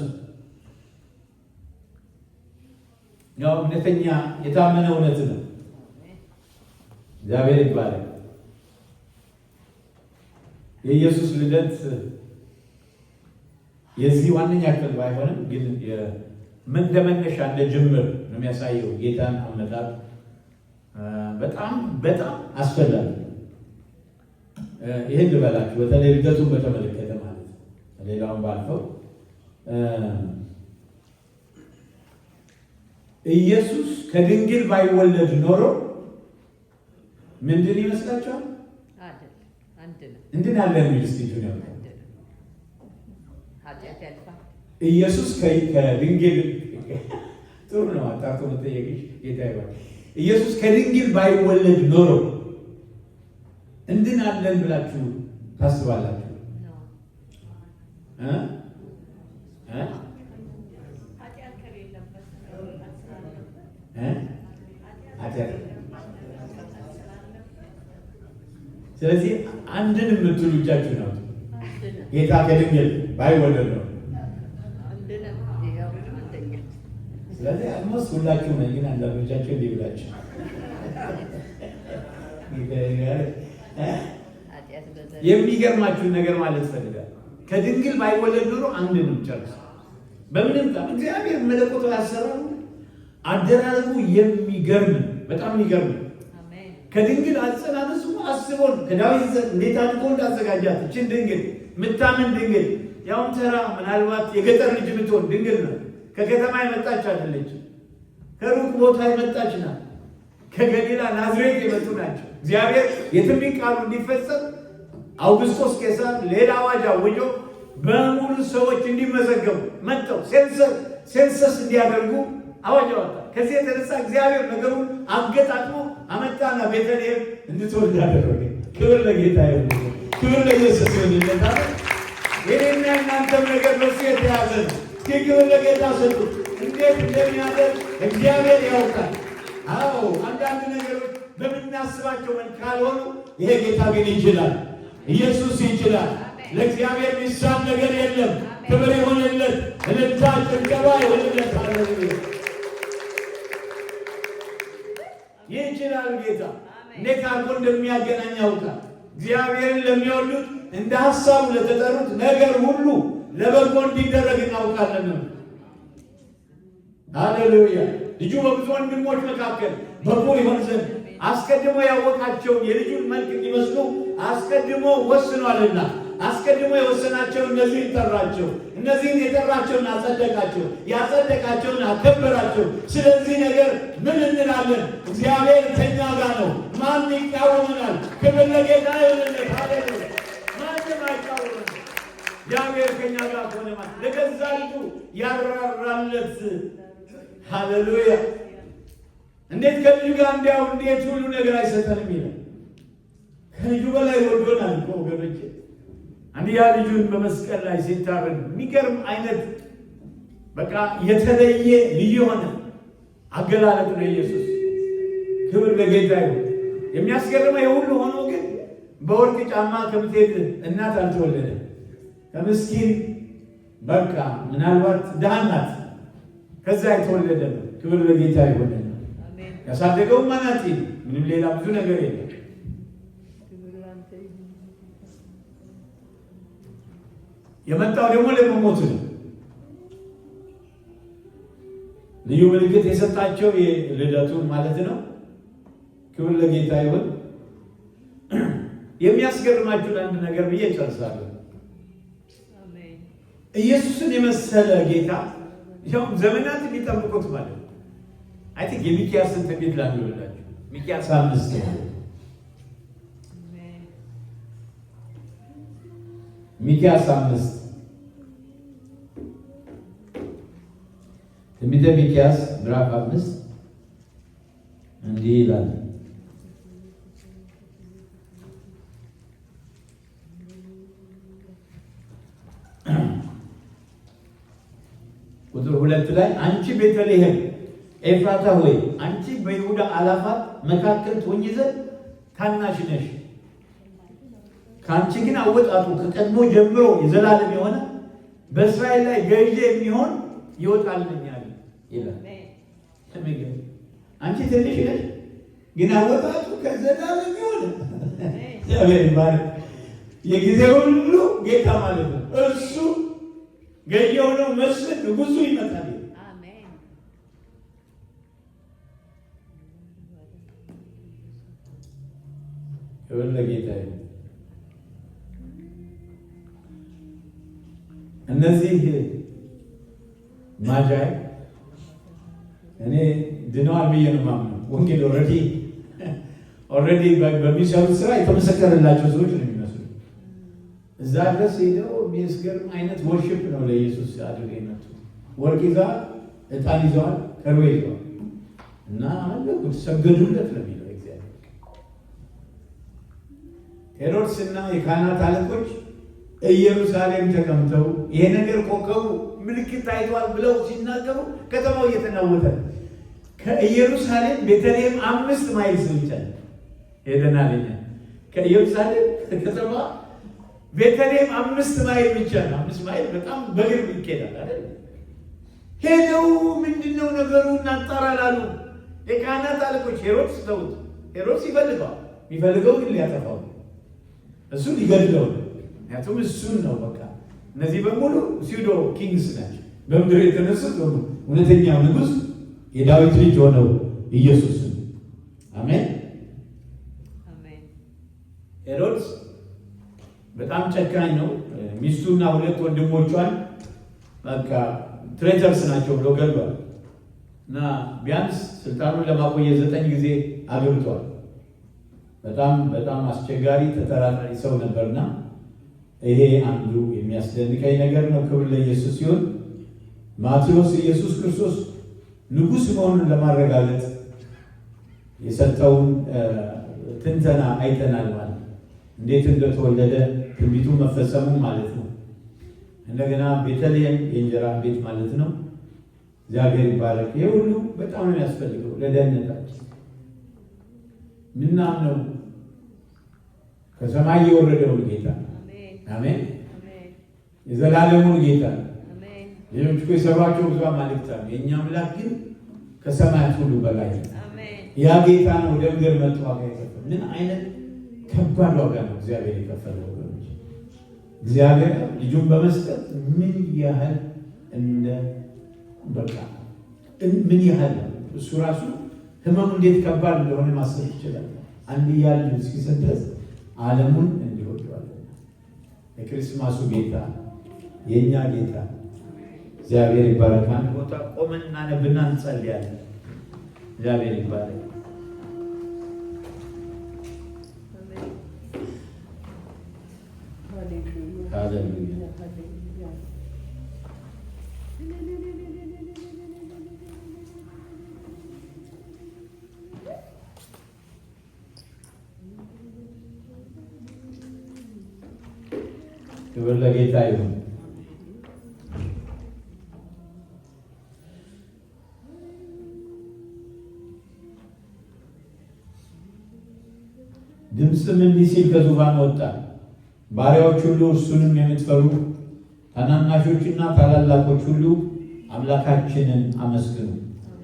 ያው እውነተኛ የታመነ እውነት ነው። እግዚአብሔር ይባላል። የኢየሱስ ልደት የዚህ ዋነኛ ክፍል ባይሆንም ግን እንደ መነሻ እንደ ጅምር ነው የሚያሳየው ጌታን አመጣጥ በጣም በጣም አስፈላጊ። ይህን ልበላችሁ በተለይ ልደቱን በተመለከተ ማለት ነው። ሌላውን ባልፈው ኢየሱስ ከድንግል ባይወለድ ኖሮ ምንድን ይመስላችኋል? እንድን ያለ የሚል ስቲቱ ነው። ኢየሱስ ከድንግል ጥሩ ነው አጣርቶ መጠየቅሽ ጌታ ይባል። ኢየሱስ ከድንግል ባይወለድ ኖሮ እንድን አለን ብላችሁ ታስባላችሁ? ስለዚህ አንድን የምትሉ እጃችሁ ነው። ጌታ ከድንግል ባይወለድ ነው። ስለዚህ አልሞስ ሁላችሁ ነው። ግን አንዳንዶቻችሁ እንዲህ ብላችሁ የሚገርማችሁን ነገር ማለት ፈልጋል። ከድንግል ባይወለድ ኖሮ አንድ ነው ጨርሶ። በምንም ጣም እግዚአብሔር መለኮት አሰራሩ አደራረጉ የሚገርም በጣም የሚገርም። ከድንግል አጸናነሱ አስቦን ከዳዊት ዘር እንዴት አድርጎ እንዳዘጋጃት እችን ድንግል ምታምን ድንግል ያውም ተራ ምናልባት የገጠር ልጅ ብትሆን ድንግል ነው። ከከተማ የመጣች አይደለች። ከሩቅ ቦታ የመጣች ናት። ከገሊላ ናዝሬት የመጡ ናቸው። እግዚአብሔር የትንቢት ቃሉ እንዲፈጸም አውግስጦስ ቄሳር ሌላ አዋጅ አውጆ በሙሉ ሰዎች እንዲመዘገቡ መጥተው ሴንሰስ እንዲያደርጉ አዋጅ አወጣ። ከዚህ የተነሳ እግዚአብሔር ነገሩን አገጣጥሞ አመጣና ቤተልሔም እንድትወልድ አደረገ። ክብር ለጌታ ይሁን፣ ክብር ለኢየሱስ ይሁን። የኔና እናንተም ነገር በሱ የተያዘ ነው። ክብር ለጌታ ሰጡ። እንዴት እንደሚያደርግ እግዚአብሔር ያውቃል። አዎ አንዳንድ ነገሮች በምናስባቸው መልክ ካልሆኑ ይሄ ጌታ ግን ይችላል። ኢየሱስ ይችላል። ለእግዚአብሔር የሚሳን ነገር የለም። ክብር ይሆንለት፣ እልልታ ጭብጨባ ይሆንለት። ሃሌሉያ! ይችላል ጌታ። እንዴት አድርጎ እንደሚያገናኝ ያውቃል። እግዚአብሔርን ለሚወዱት እንደ ሐሳቡ ለተጠሩት ነገር ሁሉ ለበጎ እንዲደረግ እናውቃለን ነው። ሃሌሉያ! ልጁ በብዙ ወንድሞች መካከል በጎ ይሆን ዘንድ አስቀድሞ ያወቃቸውን የልጁን መልክ እንዲመስሉ አስቀድሞ ወስኗልና አስቀድሞ የወሰናቸው እነዚህን ጠራቸው፣ እነዚህን የጠራቸውን አጸደቃቸው፣ ያጸደቃቸውን አከበራቸው። ስለዚህ ነገር ምን እንላለን? እግዚአብሔር ከእኛ ጋር ነው፣ ማን ይቃወመናል? ክብር ለጌታ ይሁንለት። ሃሌሉያ! ማንም አይቃወመን። እግዚአብሔር ከእኛ ጋር ከሆነ ማለት ለገዛ ልጁ ያራራለት። ሃሌሉያ! እንዴት ከልጁ ጋር እንዲያው እንዴት ሁሉ ነገር አይሰጠንም ይላል። ከልጁ በላይ ወዶናል እኮ ወገኖቼ። አንድያ ልጁን በመስቀል ላይ ሲታረድ የሚገርም አይነት በቃ የተለየ ልዩ የሆነ አገላለጥ ነው ኢየሱስ። ክብር ለጌታ ይሁን። የሚያስገርመው የሁሉ ሆኖ ግን በወርቅ ጫማ ከምትሄድ እናት አልተወለደ። ከምስኪን በቃ ምናልባት ድሃ ናት ከዛ የተወለደ ነው። ክብር ለጌታ ይሁን። ያሳደገው ማናት ምንም ሌላ ብዙ ነገር የለም። የመጣው ደግሞ ለመሞት ነው። ልዩ ምልክት የሰጣቸው ልደቱን ማለት ነው። ክብር ለጌታ ይሁን። የሚያስገርማችሁን አንድ ነገር ብዬ እጨርሳለሁ። ኢየሱስን የመሰለ ጌታ ያው ዘመናት የሚጠብቁት ማለት ነው። አይ ቲንክ የሚኪያስን ትንቢት ላንብብላችሁ። ሚኪያስ 5 ሚኪያስ 5 ትንቢተ ሚኪያስ ምዕራፍ 5 እንዲህ ይላል። 2 ላይ አንቺ ቤተልሔም ኤፍራታ ሆይ አንቺ በይሁዳ አላፋት መካከል ትሆኚ ዘንድ ታናሽ ነሽ፣ ከአንቺ ግን አወጣጡ ከቀድሞ ጀምሮ የዘላለም የሆነ በእስራኤል ላይ ገዢ የሚሆን ይወጣልኛል ይላል። አንቺ ትንሽ ነሽ፣ ግን አወጣጡ ከዘላለም የሆነ እግዚአብሔር ይባረክ። የጊዜ ሁሉ ጌታ ማለት ነው። እርሱ ገዢ የሆነው መስፍን ንጉሱ ይመጣል። ለጌታ እነዚህ ማጃይ እኔ ድነዋል ብዬ ነው የማምነው። ወንጌል ኦልሬዲ በሚሰሩት ስራ የተመሰከረላቸው ሰዎች ነው የሚመስሉ። እዛ ድረስ ሄደው የሚያስገርም አይነት ወርሽፕ ነው ለኢየሱስ አድርገው የመጡ። ወርቅ ይዘዋል፣ ዕጣን ይዘዋል፣ ከርቤ ይዘዋል እና አመለኩት፣ ሰገዱለት ለሚለው ሄሮድስ እና የካህናት አለቆች ኢየሩሳሌም ተቀምጠው ይሄ ነገር ኮከቡ ምልክት ታይቷል ብለው ሲናገሩ ከተማው እየተናወጠ ከኢየሩሳሌም ቤተልሔም 5 ማይል ብቻ ሄደናል። ከኢየሩሳሌም ከተማ ቤተልሔም 5 ማይል ብቻ ነው። 5 ማይል በጣም በግርብ ይኬዳል አይደል? ሄደው ምንድነው ነገሩ እናጣራላሉ። የካህናት አለቆች ሄሮድስ ተውት፣ ሄሮድስ ይፈልገዋል። የሚፈልገው ግን ሊያጠፋው እሱ ሊገድለው ነው። ምክንያቱም እሱን ነው በቃ እነዚህ በሙሉ ሲውዶ ኪንግስ ናቸው። በምድር የተነሱት እውነተኛው ንጉሥ የዳዊት ልጅ ሆነው ኢየሱስ። አሜን አሜን። ሄሮድስ በጣም ጨካኝ ነው። ሚስቱና 2 ወንድሞቿን በቃ ትሬተርስ ናቸው ብሎ ገድሏል እና ቢያንስ ስልጣኑን ለማቆየት 9 ጊዜ አግብቷል። በጣም አስቸጋሪ ተጠራጣሪ ሰው ነበርና ይሄ አንዱ የሚያስደንቀኝ ነገር ነው። ክብር ለኢየሱስ ሲሆን ማቴዎስ ኢየሱስ ክርስቶስ ንጉሥ መሆኑን ለማረጋገጥ የሰጠውን ትንተና አይተናል። ማለት እንዴት እንደተወለደ ትንቢቱ መፈጸሙ ማለት ነው። እንደገና ቤተልሔም የእንጀራ ቤት ማለት ነው። እግዚአብሔር ይባረክ። ይሄ ሁሉ በጣም ነው የሚያስፈልገው ለደህንነታችን። ምናምነው ከሰማይ የወረደውን ጌታ አሜን፣ የዘላለሙን ጌታ። ሌሎች እኮ የሰሯቸው ብዙ አማልክት አሉ። የእኛ አምላክ ግን ከሰማያት ሁሉ በላይ ያ ጌታ ነው። ወደ ምድር መጥቶ ዋጋ የከፈለ ምን አይነት ከባድ ዋጋ ነው እግዚአብሔር የከፈለው ወገኖች። እግዚአብሔር ልጁን በመስጠት ምን ያህል ምን ያህል እሱ ራሱ ህመሙ እንዴት ከባድ እንደሆነ ማሰብ ይችላል። አንድያ ልጁን እስኪሰጥ ድረስ ዓለሙን እንዲወደዋል። የክርስማሱ ጌታ የእኛ ጌታ እግዚአብሔር ይባረክ። አንድ ቦታ ቆመን እናነብና እንጸልያለን። እግዚአብሔር ይባረክ። ሃሌሉያ ክብር ለጌታ ይሁን። ድምፅም እንዲህ ሲል ከዙፋን ወጣ፣ ባሪያዎች ሁሉ እርሱንም የምትፈሩ ታናናሾችና ታላላቆች ሁሉ አምላካችንን አመስግኑ።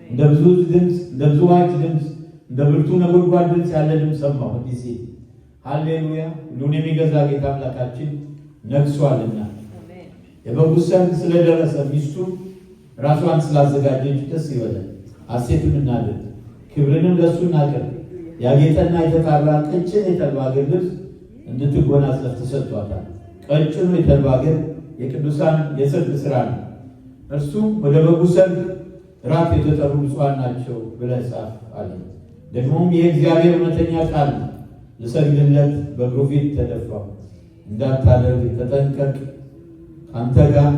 እንደ ብዙ ድምፅ፣ እንደ ብዙዎች ድምፅ፣ እንደ ብርቱ ነጎድጓድ ድምፅ ያለ ድምፅ ሰማሁ። እንዲህ ሲል ሃሌሉያ፣ ሁሉን የሚገዛ ጌታ አምላካችን ነግሷልና። የበጉ ሰርግ ስለደረሰ ሚስቱ ራሷን ስላዘጋጀች ደስ ይበለን፣ ሐሴትም እናድርግ፣ ክብርንም ለእሱ እናቅርብ። ያጌጠና የተጣራ ቀጭን የተልባ እግር ልብስ እንድትጎናጸፍ ተሰጥቷታል። ቀጭኑ የተልባ እግር የቅዱሳን የጽድቅ ሥራ ነው። እርሱም ወደ በጉ ሰርግ ራት የተጠሩ ብፁዓን ናቸው ብለህ ጻፍ አለ። ደግሞም የእግዚአብሔር እውነተኛ ቃል ነው። ልሰግድለት በእግሩ ፊት ተደፋሁ። እንዳታደርግ ተጠንቀቅ። አንተ ጋር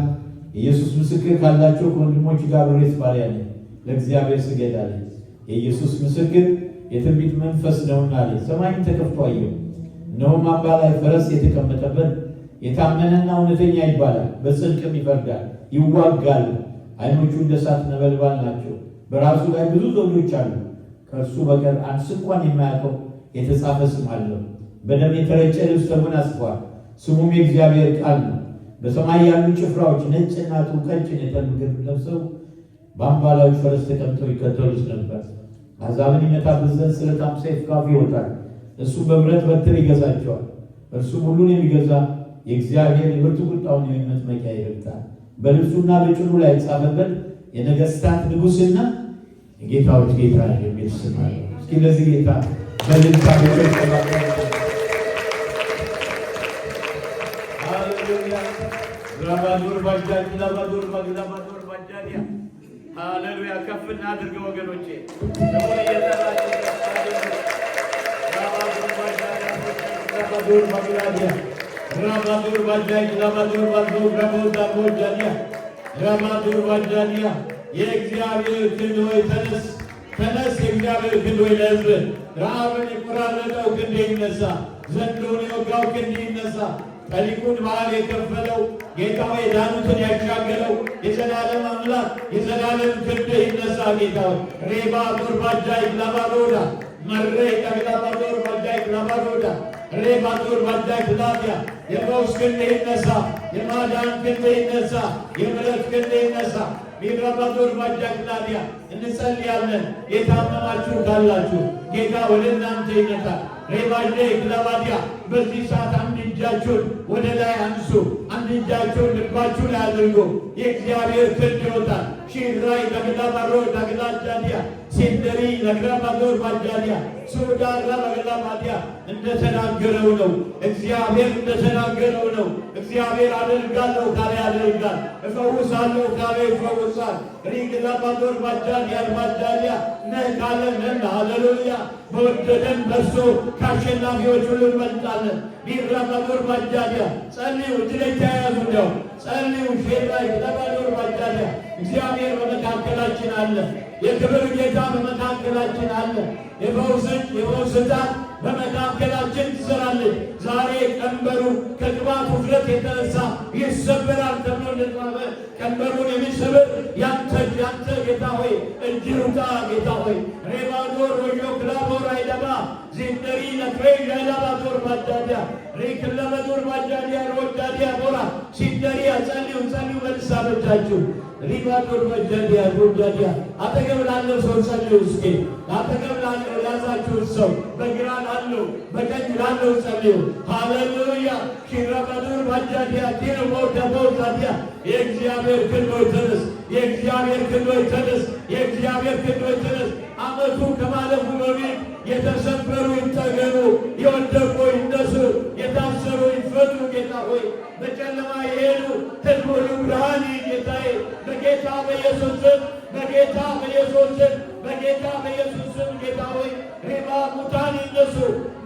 ኢየሱስ ምስክር ካላቸው ከወንድሞች ጋር ብሬስ ባሪያ ነኝ። ለእግዚአብሔር ስገድ አለ። የኢየሱስ ምስክር የትንቢት መንፈስ ነውና አለ። ሰማይም ተከፍቶ አየሁ፣ እነሆም አምባ ላይ ፈረስ የተቀመጠበት የታመነና እውነተኛ ይባላል፣ በጽድቅም ይፈርዳል ይዋጋል። ዓይኖቹ እንደ እሳት ነበልባል ናቸው። በራሱ ላይ ብዙ ዘውዶች አሉ። ከእርሱ በቀር አንድ እንኳን የማያውቀው የተጻፈ ስም አለው። በደም የተረጨ ልብስ ተጎናጽፏል። ስሙም የእግዚአብሔር ቃል ነው። በሰማይ ያሉ ጭፍራዎች ነጭና ጥሩ ቀጭን የተምግብ ለብሰው በአምባላዊ ፈረስ ተቀምጠው ይከተሉት ነበር። አሕዛብን ይመታበት ዘንድ ስለታም ሰይፍ ካፉ ይወጣል። እሱ በብረት በትር ይገዛቸዋል። እርሱም ሁሉን የሚገዛ የእግዚአብሔር የብርቱ ቁጣውን መጥመቂያ ይረግጣል። በልብሱና በጭኑ ላይ የተጻፈበት የነገሥታት ንጉሥና የጌታዎች ጌታ የሚል ስም አለው። እስኪ ለዚህ ጌታ በልልታ ሃሌሉያ ከፍና አድርገው ወገኖቼ የእግዚአብሔር ክንድ ሆይ ተነስ፣ ተነስ። የእግዚአብሔር ክንድ ሆይ ለሕዝብ ረሃብን የቆራረጠው ክንድ ይነሳ፣ ዘንዶውን የወጋው ክንድ ይነሳ። ጠሊቁን በዓል የከፈለው ጌታው የዳኑትን ያሻገረው የዘላለም አምላክ የዘላለም ክንድ ይነሳ። ጌታው ሬባ ዶርባጃ ይላባዶዳ መሬ ጠግላባዶር ባጃ ይላባዶዳ ሬባ ዶርባጃ ይላቢያ የፈውስ ክንድ ይነሳ፣ የማዳን ክንድ ይነሳ፣ የምሕረት ክንድ ይነሳ። ሚራባዶር ባጃ ይላቢያ እንጸልያለን። የታመማችሁ ካላችሁ ጌታ ወደ እናንተ ይመጣል። ሬባጄ ግላባዲያ በዚህ ሰዓት አንድ እጃችሁን ወደ ላይ አንሱ። አንድ እጃችሁን ልባችሁ ላይ አድርጎ የእግዚአብሔር ክንድ ይወጣል። ሺራይ ለግላባሮ ለግላጃዲያ ሲንደሪ ለግላባዶር ባጃዲያ ሱዳራ ለግላባዲያ እንደተናገረው ነው። እግዚአብሔር እንደተናገረው ነው። እግዚአብሔር አደርጋለሁ ካለ ያደርጋል። እፈውሳለሁ ካለ ይፈውሳል። ሪግላባዶር ባጃዲያ ባጃዲያ ነህ ካለ ነህ። ሃሌሉያ። በወደደን በእርሱ ከአሸናፊዎች ሁሉ እንበልጣለን። ቢራባዶር ባጃዲያ ጸልዩ። እጅ ላይ ተያያዙ። እንዲያው ጸልዩ። ሼራይ ለባዶር ባጃዲያ እግዚአብሔር በመካከላችን አለ። የክብር ጌታ በመካከላችን አለ። የፈውስ ዕጣን በመካከላችን ትሰራለች። ዛሬ ቀንበሩ ከቅባት ውፍረት የተነሳ ይሰበራል ተብሎ እንደተጻፈ ቀንበሩን የሚሰብር ያንተ ጌታ ሆይ እጅ ውጣ። ጌታ ሆይ ሬባዶር ወዮ ክላቦር አይደባ ዚንደሪ ነክሬ ላባዶር ባጃዲያ ሪክለበዶር ባጃዲያ ሮጃዲያ ቦራ ሲንደሪያ ጸልዩ መልሳበቻችሁ ሪባዶር ባጃዲያ ሮጃዲያ አጠገብ ላለው ሰው ጸልዩ። እስኪ አጠገብ ላለው ያዛችሁት ሰው በግራ ላለው በቀኝ ላለው ጸልዩ። ሃሌሉያ። ኪራባዶር ባጃዲያ ዲኖቦዳቦዳዲያ የእግዚአብሔር ክንዶች ተነስ፣ የእግዚአብሔር ክንዶች ተነስ፣ የእግዚአብሔር ክንዶች ተነስ። ዓመቱ ከማለፉ በፊት የተሰበሩ ይጠገኑ፣ የወደቁ ይነሱ፣ የታሰሩ ይፈቱ። ጌታ ሆይ በጨለማ የሄዱ ሕዝብ ሁሉ ብርሃን ጌታዬ በጌታ በኢየሱስ ስም በጌታ በኢየሱስ ስም በጌታ በኢየሱስ ስም ጌታ ሆይ ሬባ ሙታን ይነሱ፣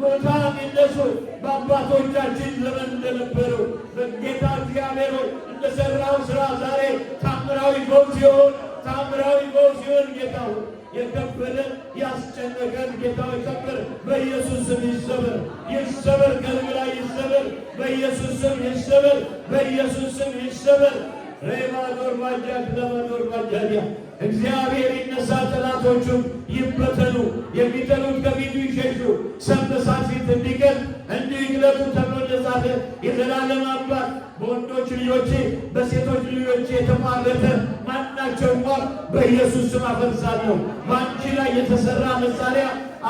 ሙታን ይነሱ። በአባቶቻችን ዘመን እንደነበረው በጌታ እግዚአብሔር ሆይ እንደሰራው ስራ ዛሬ ታምራዊ ፈውስ ሲሆን ታምራዊ ፈውስ ሲሆን ጌታ ሆይ የከበደ ያስጨነቀን ጌታ ሆይ ከበር በኢየሱስ ስም ይሰበር፣ ይሰበር፣ ከልብ ላይ ይሰበር፣ በኢየሱስ ስም ይሰበር፣ በኢየሱስ ስም ይሰበር። ሬባ ዶርባጃ ለመዶር ባጃዲያ እግዚአብሔር ይነሳ፣ ጠላቶቹም ይበተኑ፣ የሚጠሉት ከፊቱ ይሸሹ። ሰም በእሳት ፊት እንዲቀር እንዲሁ ይግለጡ ተብሎ እንደጻፈ የዘላለም አባት በወንዶች ልጆቼ በሴቶች ልጆቼ የተሟረተ ማናቸው እንኳን በኢየሱስ ስም አፈርሳለሁ። በአንቺ ላይ የተሰራ መሳሪያ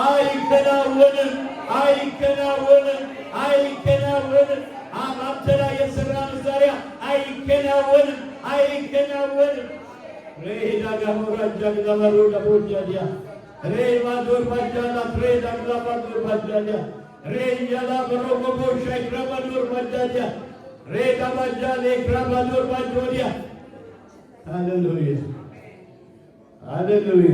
አይከናወንም፣ አይከናወንም፣ አይከናወንም። አንተ ላይ የተሰራ መሳሪያ አይከናወንም፣ አይከናወንም። ሬዳ ጋሞራጃ ግላማሮ ዳቦጃዲያ ሬባዶር ባጃላ ሬዳ ግላባዶር ባጃዲያ ሬያላ በሮጎቦ ሻይክራባዶር ባጃዲያ ሬዳ ባጃሌ ክራባዶር ባጆዲያ። ሃሌሉያ ሃሌሉያ።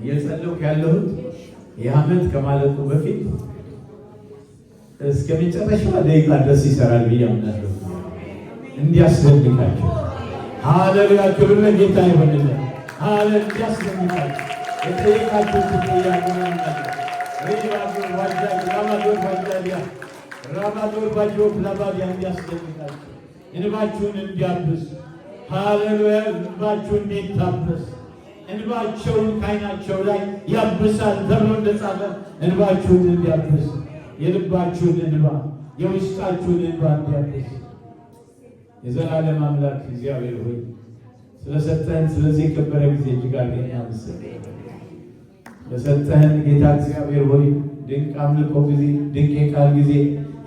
እየጸለይኩ ያለሁት ይህ ዓመት ከማለቁ በፊት እስከ መጨረሻዋ ደቂቃ ድረስ ይሰራል ብዬ አምናለሁ። እንዲያስደንቃቸው። ሃሌሉያ። ክብር ለጌታ ይሁንልን። ሃሌሉያ። እንዲያስደንቃቸው የጠየቃችሁ ትጠያቁናል። ሬባዶር ባጃ ራባዶር ባጃዲያ ራባዶር ባጆ ፕላባዲያ እንዲያስደንቃቸው፣ እንባችሁን እንዲያብስ፣ ሃሌሉያ። እንባችሁ እንዲታበስ እንባቸውን ከዓይናቸው ላይ ያብሳል ተብሎ እንደጻፈ እንባችሁን እንዲያብስ የልባችሁን እንባ የውስጣችሁን እንባ እንዲያብስ የዘላለም አምላክ እግዚአብሔር ሆይ ስለሰጠህን ስለዚህ የከበረ ጊዜ እጅግ አድርገን እናመሰግናለን። ለሰጠህን ጌታ እግዚአብሔር ሆይ ድንቅ አምልኮ ጊዜ፣ ድንቅ የቃል ጊዜ፣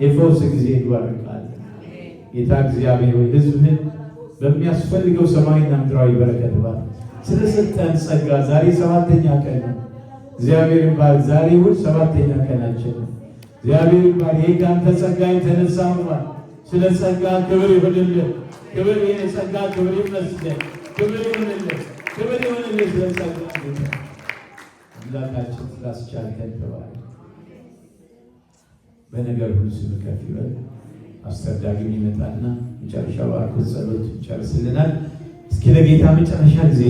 የፈውስ ጊዜ እንባርካለን። ጌታ እግዚአብሔር ሆይ ሕዝብህን በሚያስፈልገው ሰማያዊና ምድራዊ በረከት ባል ስለሰጠህን ጸጋ ዛሬ 7ኛ ቀን ነው። እግዚአብሔር ይባል። ዛሬ ሁሉ 7ኛ ቀናችን ነው። እግዚአብሔር ይባል። ይሄ ካንተ ጸጋ የተነሳ ነው። ስለ ጸጋ ክብር ይሁንልህ። ክብር የጸጋ ክብር ይመስገን። ክብር ይሁንልህ። ክብር ይሁንልህ። ስለ ጸጋ አምላካችን ስላስቻልከን ተባረክ። በነገር ሁሉ ስምህ ከፍ ይበል። አስተዳጊም ይመጣና መጨረሻ ባርኮት ጸሎት ይጨርስልናል። እስኪ ለጌታ መጨረሻ ጊዜ